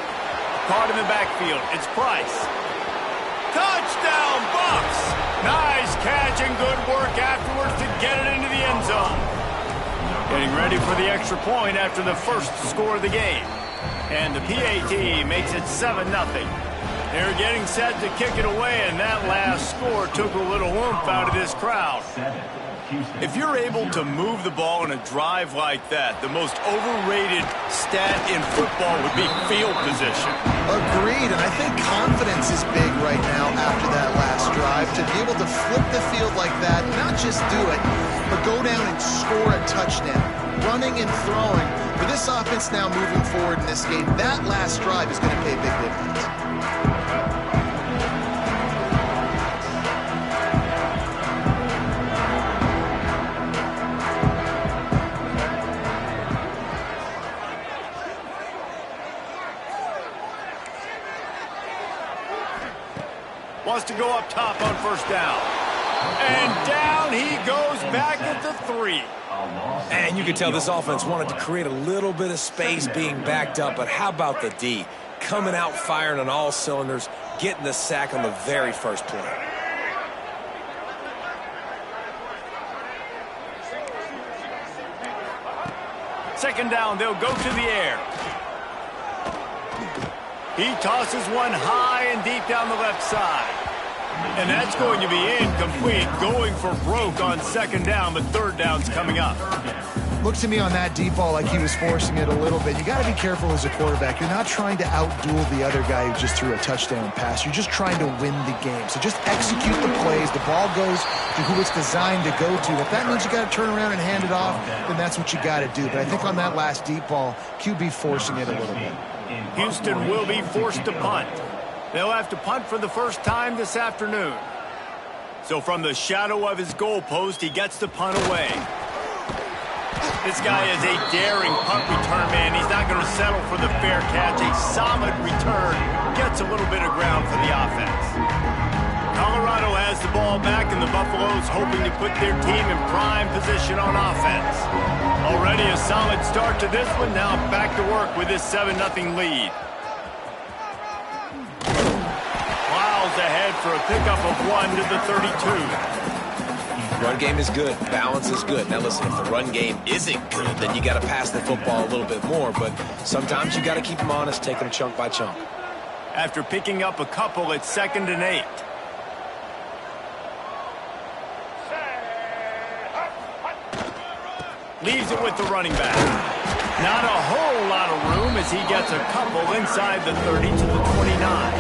Caught in the backfield. It's Price. Touchdown, Bucks! Nice catch and good work afterwards to get it into the end zone. Getting ready for the extra point after the first score of the game. And the PAT makes it 7-0. They're getting set to kick it away, and that last score took a little oomph out of this crowd. If you're able to move the ball in a drive like that, the most overrated stat in football would be field position. Agreed, and I think confidence is big right now after that last drive. To be able to flip the field like that, not just do it, but go down and score a touchdown. Running and throwing. For this offense now moving forward in this game, that last drive is going to pay big dividends. Wants to go up top on first down. And down he goes back at the 3. And you can tell this offense wanted to create a little bit of space being backed up, but how about the D? Coming out firing on all cylinders, getting the sack on the very first play. Second down, they'll go to the air. He tosses one high and deep down the left side. And that's going to be incomplete, going for broke on second down, but third down's coming up. Looked to me on that deep ball like he was forcing it a little bit. You got to be careful as a quarterback. You're not trying to outduel the other guy who just threw a touchdown pass. You're just trying to win the game. So just execute the plays. The ball goes to who it's designed to go to. If that means you got to turn around and hand it off, then that's what you got to do. But I think on that last deep ball, QB forcing it a little bit. Houston will be forced to punt. They'll have to punt for the first time this afternoon. So from the shadow of his goalpost, he gets the punt away. This guy is a daring punt return man. He's not going to settle for the fair catch. A solid return gets a little bit of ground for the offense. Colorado has the ball back, and the Buffaloes hoping to put their team in prime position on offense. Already a solid start to this one. Now back to work with this 7-0 lead. Ahead for a pickup of 1 to the 32. Run game is good. Balance is good. Now listen, if the run game isn't good, then you got to pass the football a little bit more. But sometimes you got to keep them honest, take them chunk by chunk. After picking up a couple, it's 2nd and 8. Leaves it with the running back. Not a whole lot of room as he gets a couple inside the 30 to the 29.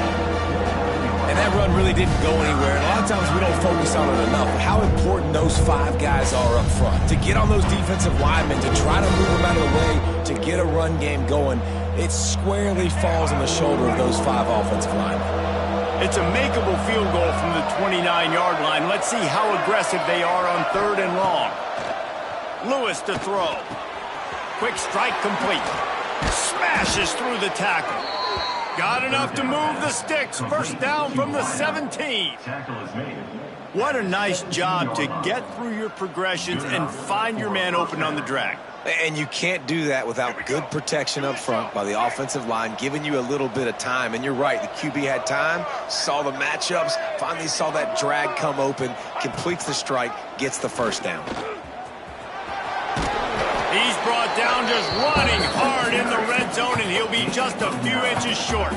And that run really didn't go anywhere. And a lot of times we don't focus on it enough. How important those 5 guys are up front. To get on those defensive linemen, to try to move them out of the way, to get a run game going, it squarely falls on the shoulder of those 5 offensive linemen. It's a makeable field goal from the 29-yard line. Let's see how aggressive they are on 3rd and long. Lewis to throw. Quick strike complete. Smashes through the tackle. Got enough to move the sticks. First down from the 17. What a nice job to get through your progressions and find your man open on the drag. And you can't do that without good protection up front by the offensive line, giving you a little bit of time. And you're right, the QB had time, saw the matchups, finally saw that drag come open, completes the strike, gets the first down. He's brought down just running hard in the red zone, and he'll be just a few inches short.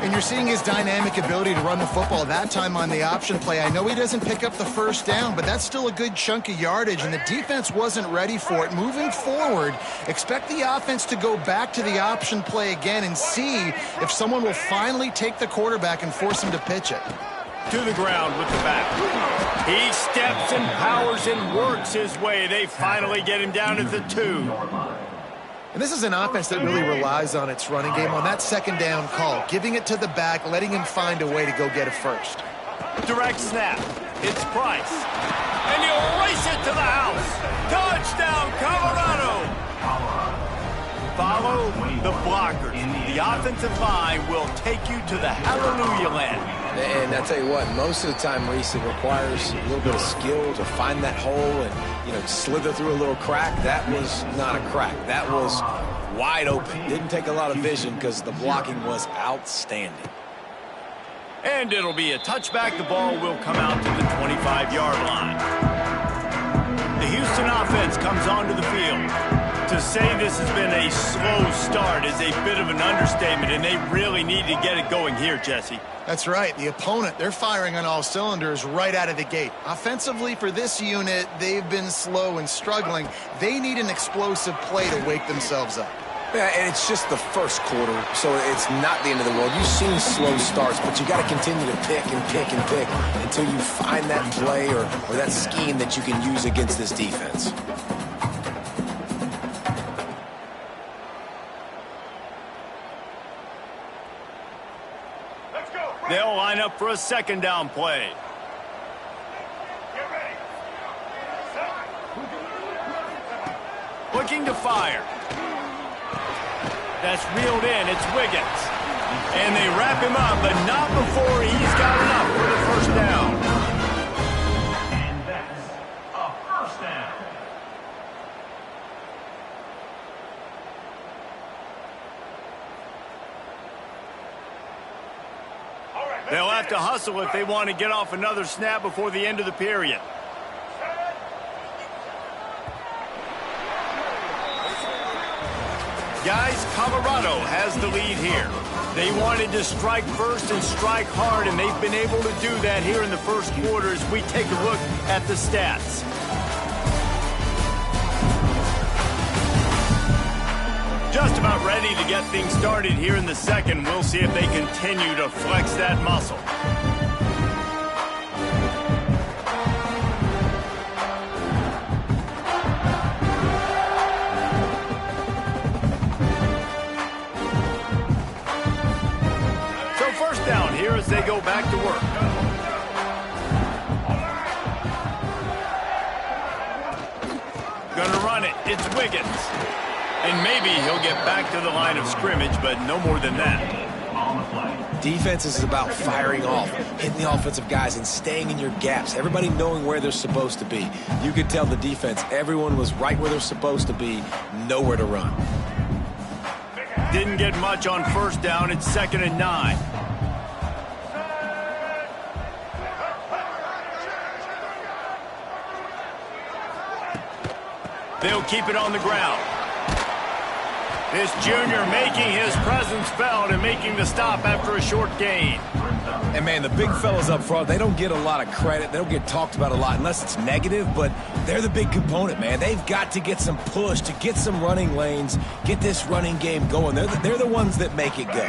And you're seeing his dynamic ability to run the football, that time on the option play. I know he doesn't pick up the first down, but that's still a good chunk of yardage, and the defense wasn't ready for it. Moving forward, expect the offense to go back to the option play again and see if someone will finally take the quarterback and force him to pitch it. To the ground with the back. He steps and powers and works his way. They finally get him down at the 2. And this is an offense that really relies on its running game on that second down call, giving it to the back, letting him find a way to go get it first. Direct snap. It's Price. And he'll race it to the house. Touchdown, Colorado. Follow the blockers. The offensive line will take you to the hallelujah land. And I tell you what, most of the time, Reese, it requires a little bit of skill to find that hole and, slither through a little crack. That was not a crack. That was wide open. Didn't take a lot of vision because the blocking was outstanding. And it'll be a touchback. The ball will come out to the 25-yard line. The Houston offense comes onto the field. To say this has been a slow start is a bit of an understatement, and they really need to get it going here, Jesse. That's right. The opponent, they're firing on all cylinders right out of the gate. Offensively, for this unit, they've been slow and struggling. They need an explosive play to wake themselves up. Yeah, and it's just the first quarter, so it's not the end of the world. You've seen slow starts, but you got to continue to pick and pick and pick until you find that play or that scheme that you can use against this defense. They'll line up for a second down play. Looking to fire. That's reeled in. It's Wiggins. And they wrap him up, but not before he's got enough for the first down. And that's a first down. They'll have to hustle if they want to get off another snap before the end of the period. Guys, Colorado has the lead here. They wanted to strike first and strike hard, and they've been able to do that here in the first quarter as we take a look at the stats. Just about ready to get things started here in the second. We'll see if they continue to flex that muscle. So first down here as they go back to work. Gonna run it. It's Wiggins. And maybe he'll get back to the line of scrimmage, but no more than that. Defense is about firing off, hitting the offensive guys, and staying in your gaps. Everybody knowing where they're supposed to be. You could tell the defense, everyone was right where they're supposed to be, nowhere to run. Didn't get much on first down. It's 2nd and 9. They'll keep it on the ground. This junior making his presence felt and making the stop after a short gain. And, man, the big fellas up front, they don't get a lot of credit. They don't get talked about a lot unless it's negative, but they're the big component, man. They've got to get some push, to get some running lanes, get this running game going. They're the ones that make it go.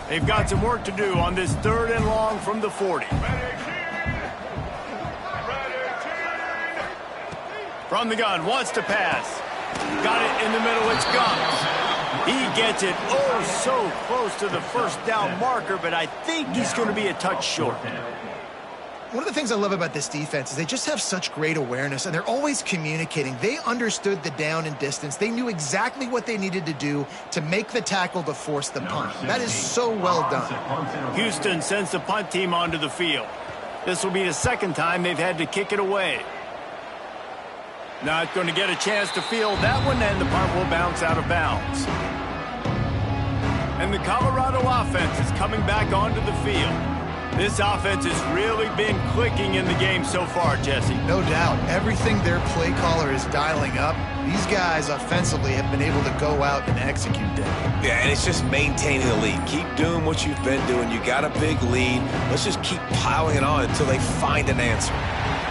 They've got some work to do on this 3rd and long from the 40. From the gun, wants to pass. Got it in the middle, it's Gums. He gets it oh so close to the first down marker, but I think he's going to be a touch short. One of the things I love about this defense is they just have such great awareness, and they're always communicating. They understood the down and distance. They knew exactly what they needed to do to make the tackle to force the punt. That is so well done. Houston sends the punt team onto the field. This will be the 2nd time they've had to kick it away. Not going to get a chance to field that one, and the punt will bounce out of bounds. And the Colorado offense is coming back onto the field. This offense has really been clicking in the game so far, Jesse. No doubt. Everything their play caller is dialing up, these guys offensively have been able to go out and execute that. Yeah, and it's just maintaining the lead. Keep doing what you've been doing. You got a big lead. Let's just keep piling it on until they find an answer.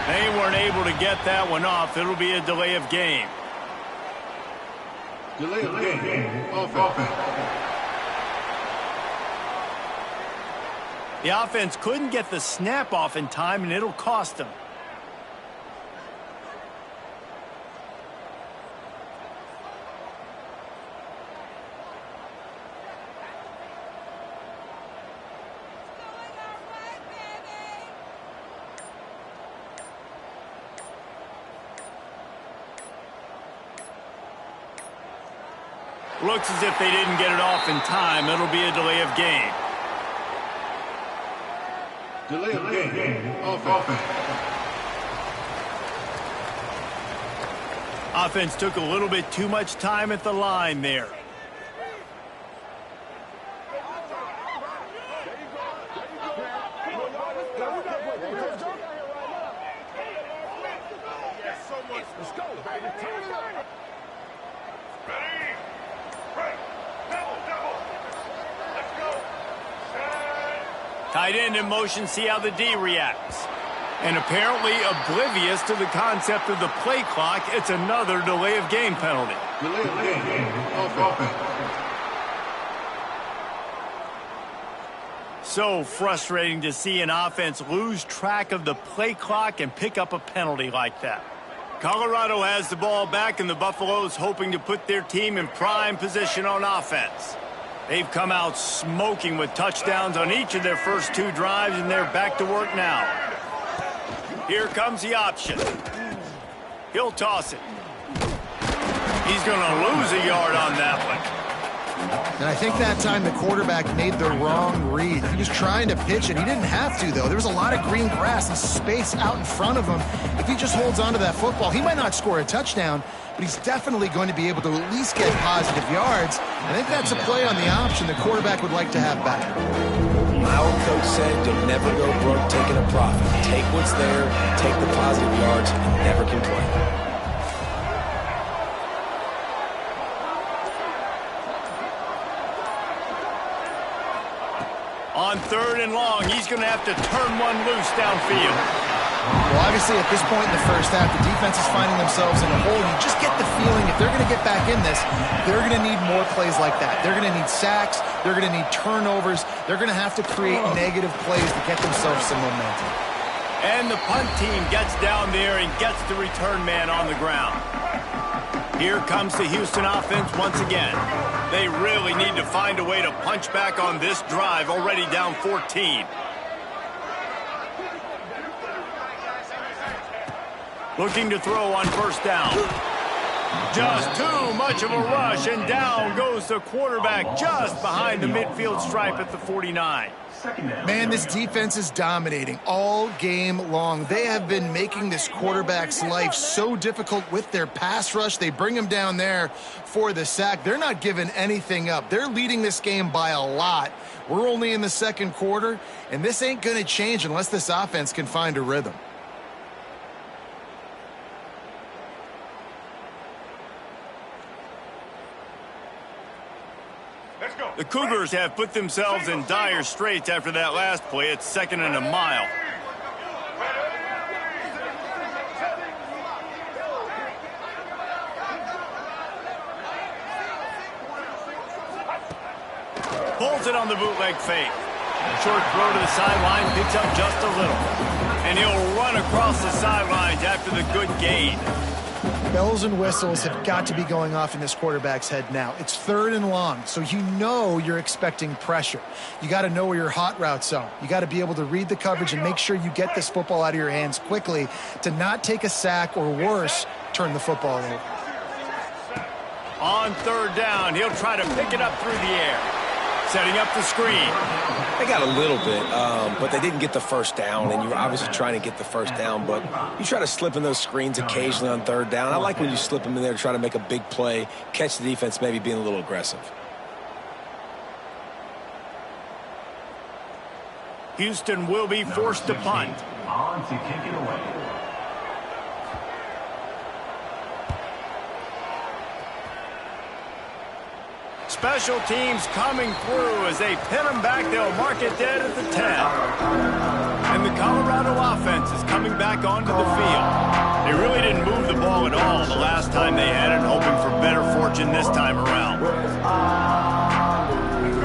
They weren't able to get that one off. It'll be a delay of game. Delay of game. Offense. The offense couldn't get the snap off in time, and it'll cost them. Looks as if they didn't get it off in time. It'll be a delay of game. Delay of game. Offense. Offense took a little bit too much time at the line there. Tight end in motion, see how the D reacts. And apparently oblivious to the concept of the play clock, it's another delay of game penalty. Delay of game. Offense. So frustrating to see an offense lose track of the play clock and pick up a penalty like that. Colorado has the ball back, and the Buffaloes hoping to put their team in prime position on offense. They've come out smoking with touchdowns on each of their first 2 drives, and they're back to work now. Here comes the option. He'll toss it. He's going to lose a yard on that one. And I think that time the quarterback made the wrong read. He was trying to pitch it. He didn't have to, though. There was a lot of green grass and space out in front of him. If he just holds on to that football, he might not score a touchdown, but he's definitely going to be able to at least get positive yards. I think that's a play on the option the quarterback would like to have back. My old coach said you'll never go broke taking a profit. Take what's there, take the positive yards, and never complain. On 3rd and long, he's going to have to turn one loose downfield. Well, obviously, at this point in the first half, the defense is finding themselves in a hole. You just get the feeling if they're going to get back in this, they're going to need more plays like that. They're going to need sacks. They're going to need turnovers. They're going to have to create negative plays to get themselves some momentum. And the punt team gets down there and gets the return man on the ground. Here comes the Houston offense once again. They really need to find a way to punch back on this drive, already down 14. Looking to throw on 1st down. Just too much of a rush, and down goes the quarterback just behind the midfield stripe at the 49. Man, this defense is dominating all game long. They have been making this quarterback's life so difficult with their pass rush. They bring him down there for the sack. They're not giving anything up. They're leading this game by a lot. We're only in the 2nd quarter, and this ain't going to change unless this offense can find a rhythm. The Cougars have put themselves in dire straits after that last play. It's 2nd and a mile. Pulls it on the bootleg fake. Short throw to the sideline, picks up just a little. And he'll run across the sidelines after the good gain. Bells and whistles have got to be going off in this quarterback's head now. It's 3rd and long, so you know you're expecting pressure. You got to know where your hot routes are. You got to be able to read the coverage and make sure you get this football out of your hands quickly to not take a sack or worse, turn the football over. On 3rd down, he'll try to pick it up through the air. Setting up the screen. They got a little bit, but they didn't get the 1st down, and you're obviously trying to get the 1st down, but you try to slip in those screens occasionally on 3rd down. I like when you slip them in there to try to make a big play, catch the defense maybe being a little aggressive. Houston will be forced to punt. On to kick it away. Special teams coming through as they pin them back. They'll mark it dead at the 10. And the Colorado offense is coming back onto the field. They really didn't move the ball at all the last time they had it, hoping for better fortune this time around.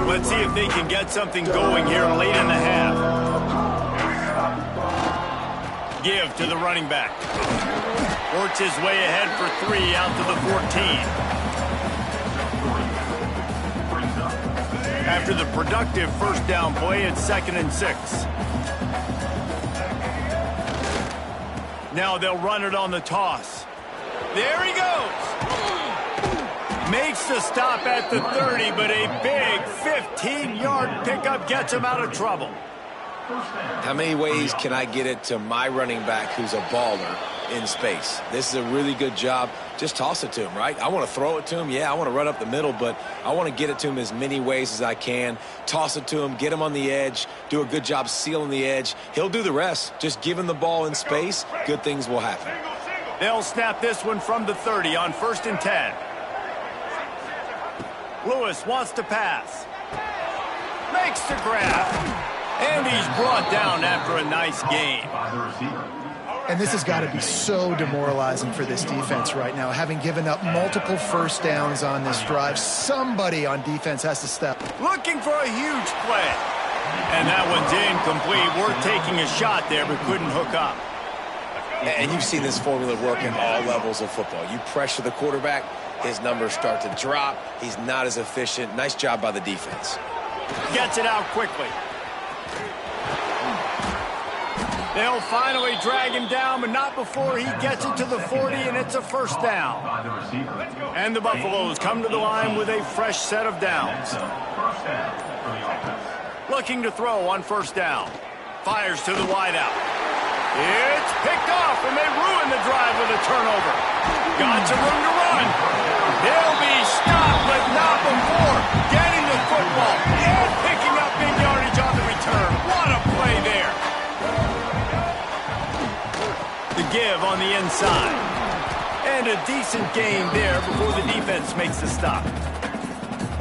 Let's see if they can get something going here late in the half. Give to the running back. Works his way ahead for 3 out to the 14. After the productive 1st down play, it's 2nd and 6. Now they'll run it on the toss. There he goes. Makes the stop at the 30, but a big 15-yard pickup gets him out of trouble. How many ways can I get it to my running back who's a baller in space? This is a really good job. Just toss it to him, right? I want to throw it to him. Yeah, I want to run up the middle, but I want to get it to him as many ways as I can. Toss it to him, get him on the edge, do a good job sealing the edge. He'll do the rest. Just give him the ball in space. Good things will happen. They'll snap this one from the 30 on 1st and 10. Lewis wants to pass. Makes the grab. And he's brought down after a nice gain. And this has got to be so demoralizing for this defense right now, having given up multiple 1st downs on this drive. Somebody on defense has to step. Looking for a huge play. And that one's incomplete. We're taking a shot there, but couldn't hook up. And you've seen this formula work in all levels of football. You pressure the quarterback, his numbers start to drop. He's not as efficient. Nice job by the defense. Gets it out quickly. They'll finally drag him down, but not before he gets it to the 40, and it's a 1st down. And the Buffaloes come to the line with a fresh set of downs. Looking to throw on 1st down. Fires to the wideout. It's picked off, and they ruin the drive with a turnover. Got some room to run. He'll be stopped, but not before getting the football and picking up big yardage on the return. What a play there. The give on the inside. And a decent gain there before the defense makes the stop.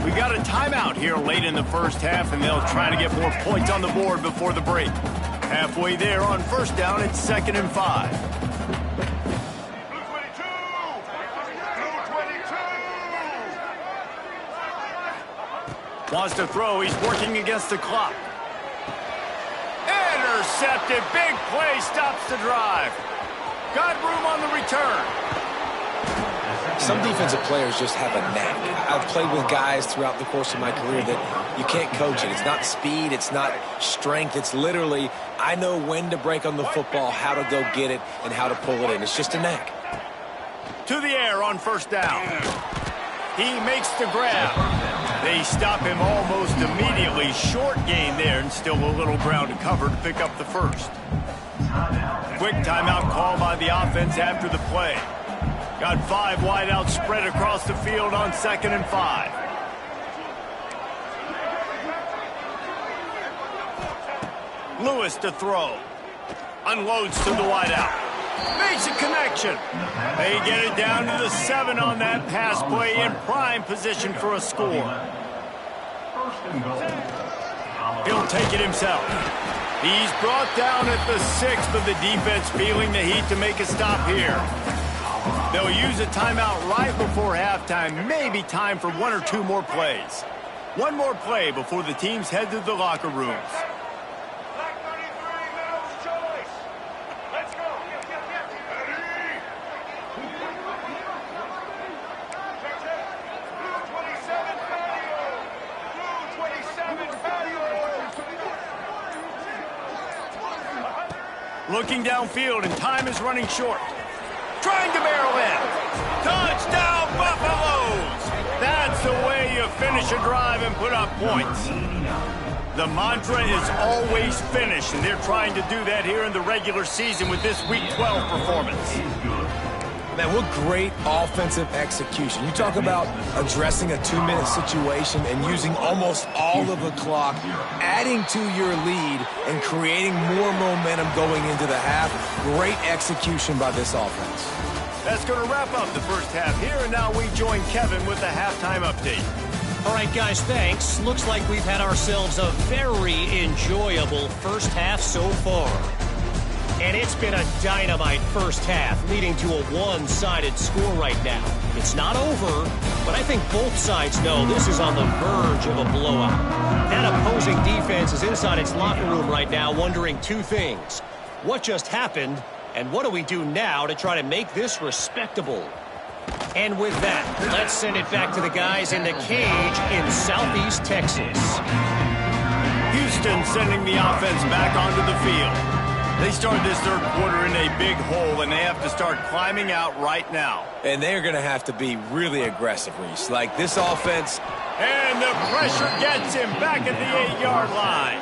We got a timeout here late in the first half, and they'll try to get more points on the board before the break. Halfway there on first down, it's 2nd and 5. Wants to throw. He's working against the clock. Intercepted. Big play. Stops the drive. Got room on the return. Some defensive players just have a knack. I've played with guys throughout the course of my career that you can't coach it. It's not speed. It's not strength. It's literally, I know when to break on the football, how to go get it, and how to pull it in. It's just a knack. To the air on first down. He makes the grab. They stop him almost immediately. Short gain there, and still a little ground to cover to pick up the first. Quick timeout call by the offense after the play. Got 5 wideouts spread across the field on 2nd and 5. Lewis to throw. Unloads to the wideout. Makes a connection. They get it down to the 7 on that pass play, in prime position for a score. He'll take it himself. He's brought down at the 6, but the defense feeling the heat to make a stop here. They'll use a timeout right before halftime. Maybe time for 1 or 2 more plays. 1 more play before the teams head to the locker rooms. Looking downfield, and time is running short. Trying to barrel in. Touchdown, Buffaloes! That's the way you finish a drive and put up points. The mantra is always finish, and they're trying to do that here in the regular season with this Week 12 performance. Man, what great offensive execution. You talk about addressing a 2-minute situation and using almost all of the clock, adding to your lead and creating more momentum going into the half. Great execution by this offense. That's going to wrap up the first half here, and now we join Kevin with the halftime update. All right, guys, thanks. Looks like we've had ourselves a very enjoyable first half so far. And it's been a dynamite first half, leading to a one-sided score right now. It's not over, but I think both sides know this is on the verge of a blowout. That opposing defense is inside its locker room right now wondering 2 things. What just happened, and what do we do now to try to make this respectable? And with that, let's send it back to the guys in the cage in Southeast Texas. Houston sending the offense back onto the field. They started this third quarter in a big hole, and they have to start climbing out right now. And they're going to have to be really aggressive, Reese. Like this offense. And the pressure gets him back at the 8-yard line.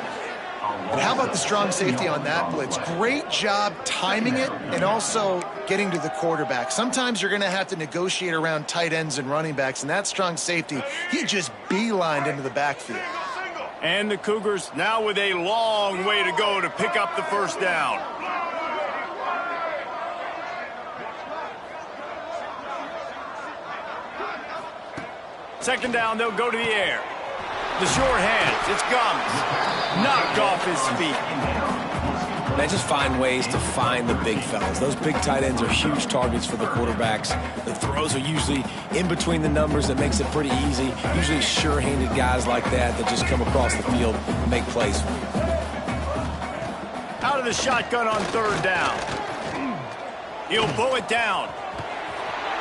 And how about the strong safety on that blitz? Great job timing it and also getting to the quarterback. Sometimes you're going to have to negotiate around tight ends and running backs, and that strong safety, he just beelined into the backfield. And the Cougars now with a long way to go to pick up the first down. Second down, they'll go to the air. The short hands, it's Gums. Knocked off his feet. They just find ways to find the big fellas. Those big tight ends are huge targets for the quarterbacks. The throws are usually in between the numbers. That makes it pretty easy. Usually sure-handed guys like that just come across the field and make plays for you. Out of the shotgun on third down. He'll pull it down.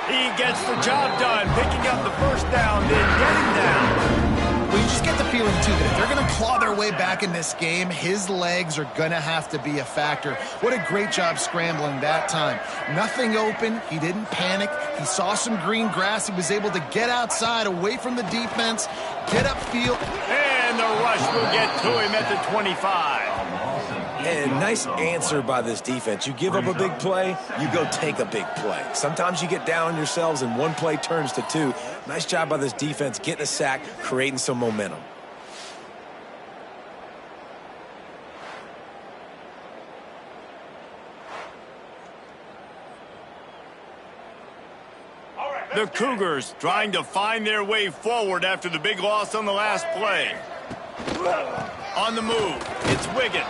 He gets the job done, picking up the first down, then getting down. Well, you just get the feeling, too, that if they're going to claw their way back in this game, his legs are going to have to be a factor. What a great job scrambling that time. Nothing open. He didn't panic. He saw some green grass. He was able to get outside, away from the defense, get upfield. And the rush will get to him at the 25. And nice answer by this defense. You give up a big play, you go take a big play. Sometimes you get down on yourselves and one play turns to 2. Nice job by this defense getting a sack, creating some momentum. The Cougars trying to find their way forward after the big loss on the last play. On the move, it's Wiggins.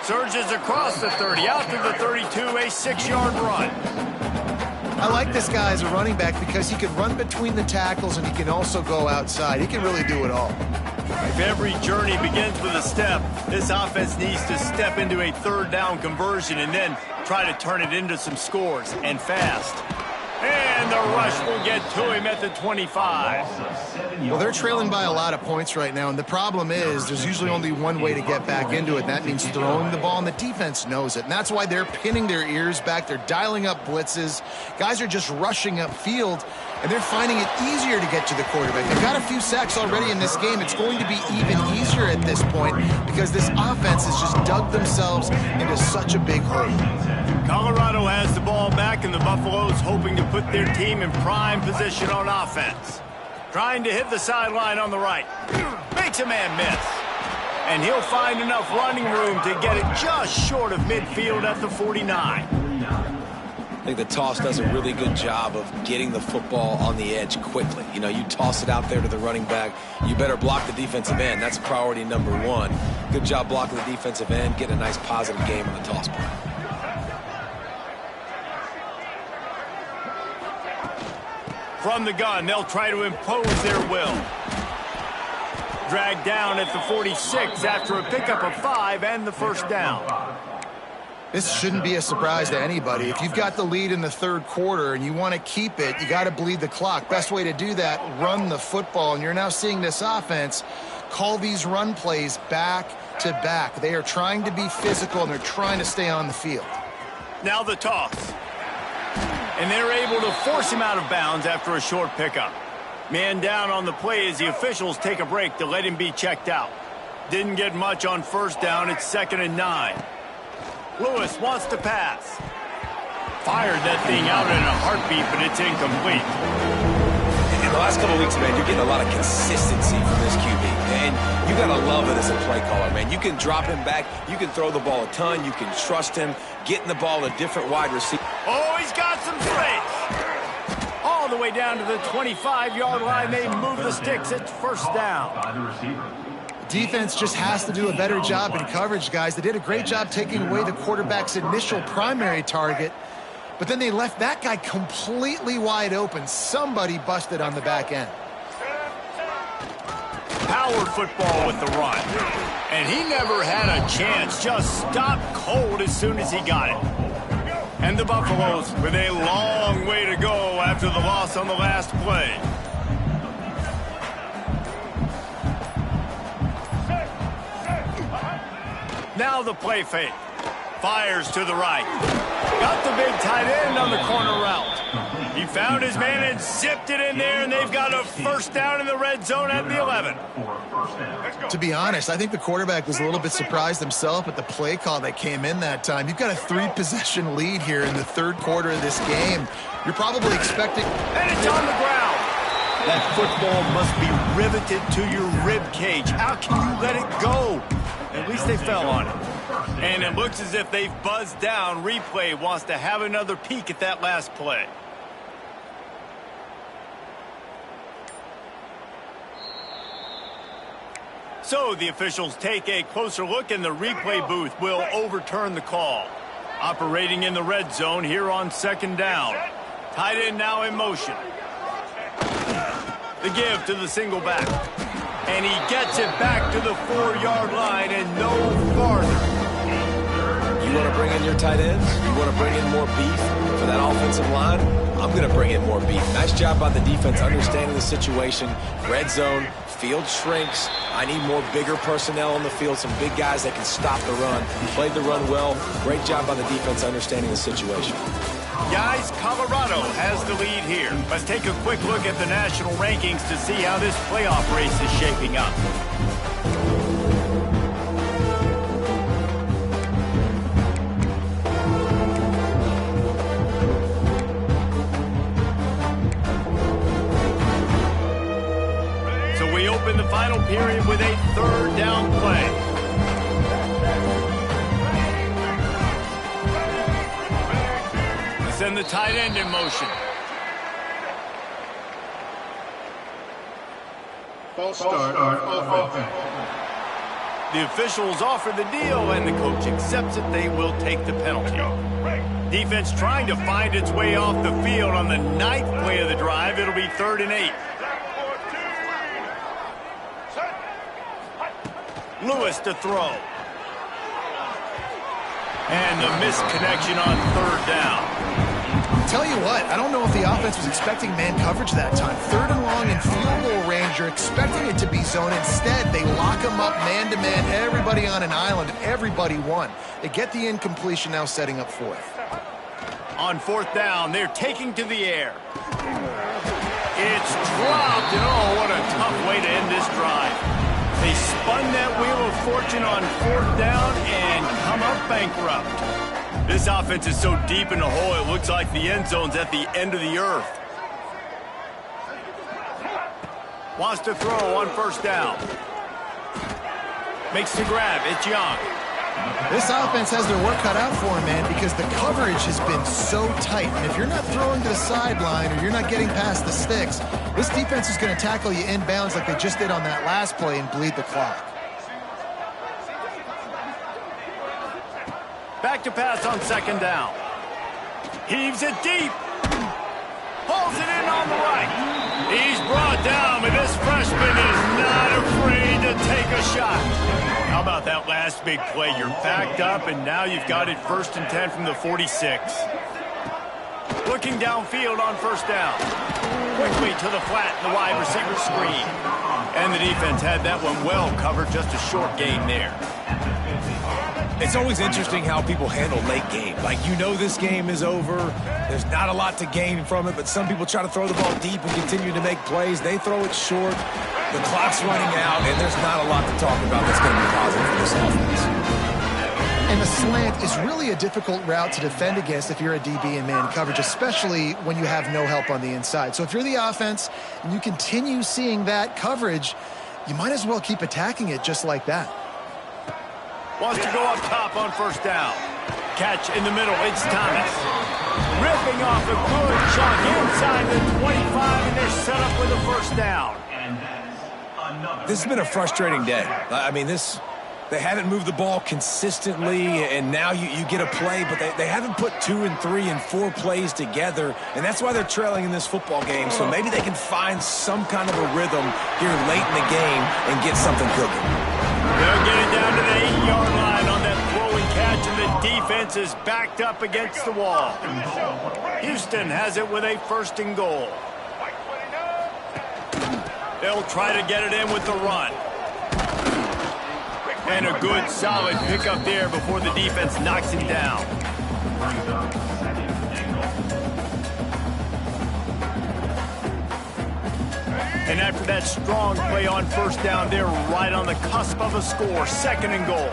Surges across the 30, out to the 32, a 6-yard run. I like this guy as a running back because he can run between the tackles and he can also go outside. He can really do it all. If every journey begins with a step, this offense needs to step into a third down conversion and then try to turn it into some scores, and fast. And the rush will get to him at the 25. Well, they're trailing by a lot of points right now, and the problem is there's usually only one way to get back into it, and that means throwing the ball, and the defense knows it. And that's why they're pinning their ears back. They're dialing up blitzes. Guys are just rushing upfield, and they're finding it easier to get to the quarterback. They've got a few sacks already in this game. It's going to be even easier at this point because this offense has just dug themselves into such a big hole. Colorado has the ball back, and the Buffaloes hoping to put their team in prime position on offense. Trying to hit the sideline on the right. Makes a man miss. And he'll find enough running room to get it just short of midfield at the 49. I think the toss does a really good job of getting the football on the edge quickly. You know, you toss it out there to the running back. You better block the defensive end. That's priority number one. Good job blocking the defensive end. Get a nice positive game on the toss play. From the gun, they'll try to impose their will. Dragged down at the 46 after a pickup of 5 and the first down. This shouldn't be a surprise to anybody. If you've got the lead in the third quarter and you want to keep it, you got to bleed the clock. Best way to do that, run the football. And you're now seeing this offense call these run plays back to back. They are trying to be physical, and they're trying to stay on the field. Now the toss. And they're able to force him out of bounds after a short pickup. Man down on the play as the officials take a break to let him be checked out. Didn't get much on first down. It's 2nd and 9. Lewis wants to pass. Fired that thing out in a heartbeat, but it's incomplete. In the last couple of weeks, man, you're getting a lot of consistency from this QB. And you got to love it as a play caller, man. You can drop him back. You can throw the ball a ton. You can trust him. Getting the ball to different wide receivers. Oh, he's got some space. All the way down to the 25-yard line. They move the sticks. It's first down. Defense just has to do a better job in coverage, guys. They did a great job taking away the quarterback's initial primary target, but then they left that guy completely wide open. Somebody busted on the back end. Power football with the run. And he never had a chance. Just stopped cold as soon as he got it. And the Buffaloes with a long way to go after the loss on the last play. Now the play fake. Fires to the right. Got the big tight end on the corner route. He found his man and zipped it in there, and they've got a first down in the red zone at the 11. To be honest, I think the quarterback was a little bit surprised himself at the play call that came in that time. You've got a 3-possession lead here in the third quarter of this game. You're probably expecting... And it's on the ground. That football must be riveted to your rib cage. How can you let it go? At least they fell on it. And it looks as if they've buzzed down. Replay wants to have another peek at that last play. So the officials take a closer look, and the replay booth will overturn the call. Operating in the red zone here on 2nd down. Tight end now in motion. The give to the single back. And he gets it back to the 4-yard line and no farther. You want to bring in your tight ends? You want to bring in more beef for that offensive line? I'm going to bring in more beef. Nice job by the defense understanding the situation. Red zone, field shrinks. I need more bigger personnel on the field, some big guys that can stop the run. Played the run well. Great job by the defense understanding the situation. Guys, Colorado has the lead here. Let's take a quick look at the national rankings to see how this playoff race is shaping up. So we open the final period with a 3rd down play. Send the tight end in motion. False start of offense. The officials offer the deal, and the coach accepts it. They will take the penalty. Defense trying to find its way off the field on the 9th play of the drive. It'll be 3rd and 8. Lewis to throw. And the misconnection on 3rd down. Tell you what, I don't know if the offense was expecting man coverage that time. 3rd and long in field goal range, you're expecting it to be zone. Instead, they lock them up man-to-man, everybody on an island, and everybody won. They get the incompletion, now setting up 4th. On 4th down, they're taking to the air. It's dropped, and oh, what a tough way to end this drive. They spun that wheel of fortune on 4th down and come up bankrupt. This offense is so deep in the hole, it looks like the end zone's at the end of the earth. Wants to throw on 1st down. Makes the grab. It's Young. This offense has their work cut out for them, man, because the coverage has been so tight. And if you're not throwing to the sideline or you're not getting past the sticks, this defense is going to tackle you inbounds like they just did on that last play and bleed the clock. Back to pass on 2nd down. Heaves it deep. Pulls it in on the right. He's brought down, but this freshman is not afraid to take a shot. How about that last big play? You're backed up, and now you've got it 1st and 10 from the 46. Looking downfield on 1st down. Quickly to the flat in the wide receiver screen. And the defense had that one well covered, just a short gain there. It's always interesting how people handle late game. Like, you know this game is over. There's not a lot to gain from it, but some people try to throw the ball deep and continue to make plays. They throw it short. The clock's running out, and there's not a lot to talk about that's going to be positive for this offense. And the slant is really a difficult route to defend against if you're a DB in man coverage, especially when you have no help on the inside. So if you're the offense and you continue seeing that coverage, you might as well keep attacking it just like that. Wants to go up top on 1st down. Catch in the middle. It's Thomas. Ripping off a good chunk inside the 25, and they're set up with a 1st down. This has been a frustrating day. I mean, they haven't moved the ball consistently, and now you get a play, but they haven't put 2 and 3 and 4 plays together, and that's why they're trailing in this football game. So maybe they can find some kind of a rhythm here late in the game and get something cooking. They'll get it down to the 8-yard line on that throwing catch, and the defense is backed up against the wall. Houston has it with a 1st and goal. They'll try to get it in with the run. And a good, solid pickup there before the defense knocks him down. And after that strong play on 1st down, they're right on the cusp of a score. 2nd and goal.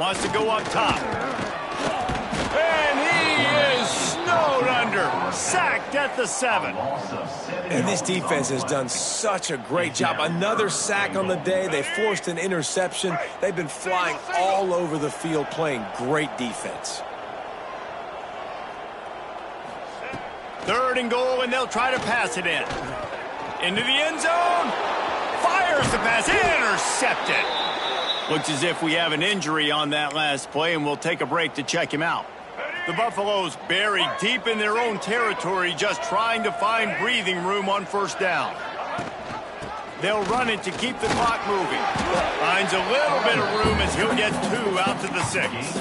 Wants to go up top. And he is snowed under. Sacked at the 7. And this defense has done such a great job. Another sack on the day. They forced an interception. They've been flying all over the field playing great defense. 3rd and goal, and they'll try to pass it in. Into the end zone. Fires the pass. Intercepted. Looks as if we have an injury on that last play, and we'll take a break to check him out. The Buffaloes buried deep in their own territory, just trying to find breathing room on 1st down. They'll run it to keep the clock moving. Finds a little bit of room as he'll get 2 out to the 6.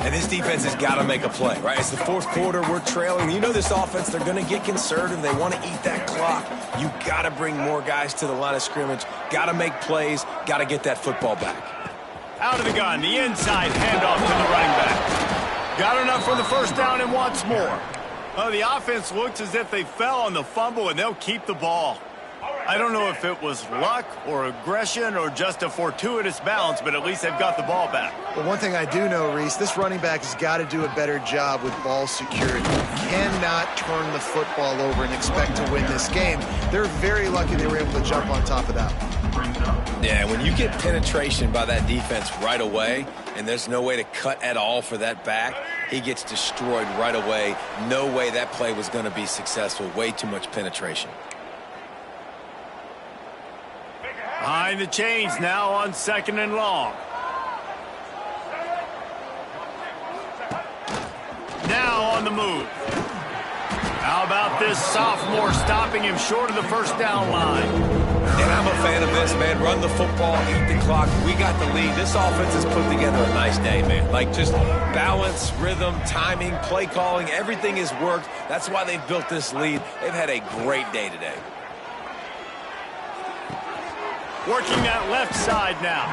And this defense has got to make a play, right? It's the 4th quarter. We're trailing. You know this offense, they're going to get conservative. They want to eat that clock. You got to bring more guys to the line of scrimmage. Got to make plays. Got to get that football back. Out of the gun, the inside handoff to the running back. Got enough for the 1st down and wants more. The offense looks as if they fell on the fumble, and they'll keep the ball. I don't know if it was luck or aggression or just a fortuitous bounce, but at least they've got the ball back. Well, one thing I do know, Reese, this running back has got to do a better job with ball security. You cannot turn the football over and expect to win this game. They're very lucky they were able to jump on top of that. Yeah, when you get penetration by that defense right away, and there's no way to cut at all for that back, he gets destroyed right away. No way that play was going to be successful. Way too much penetration. Behind the chains now on 2nd and long. Now on the move. How about this sophomore stopping him short of the first down line? And I'm a fan of this, man. Run the football, eat the clock. We got the lead. This offense has put together a nice day, man. Like, just balance, rhythm, timing, play calling, everything has worked. That's why they've built this lead. They've had a great day today. Working that left side now.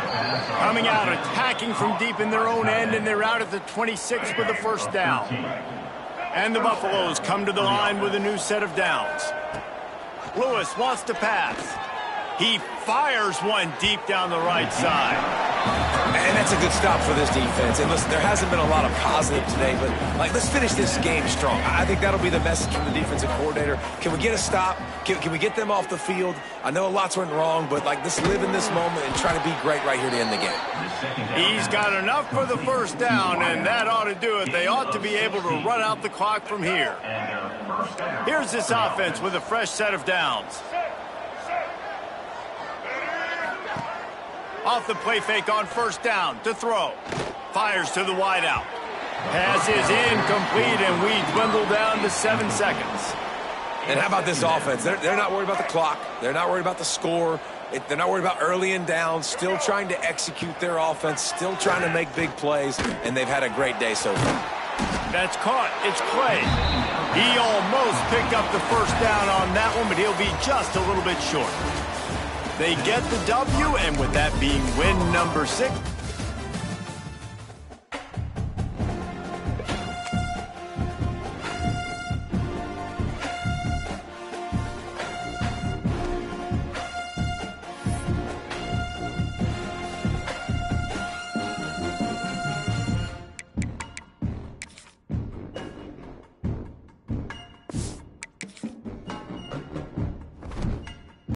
Coming out, attacking from deep in their own end, and they're out at the 26 with the first down. And the Buffaloes come to the line with a new set of downs. Lewis wants to pass. He fires one deep down the right side. And that's a good stop for this defense. And listen, there hasn't been a lot of positive today, but like, let's finish this game strong. I think that'll be the message from the defensive coordinator. Can we get a stop? Can we get them off the field? I know lots went wrong, but like, let's live in this moment and try to be great right here to end the game. He's got enough for the first down, and that ought to do it. They ought to be able to run out the clock from here. Here's this offense with a fresh set of downs. Off the play fake on first down to throw. Fires to the wideout. Pass is incomplete, and we dwindle down to 7 seconds. And how about this offense? They're not worried about the clock. They're not worried about the score. They're not worried about early and down. Still trying to execute their offense. Still trying to make big plays. And they've had a great day so far. That's caught. It's Clay. He almost picked up the first down on that one, but he'll be just a little bit short. They get the W, and with that being win number 6,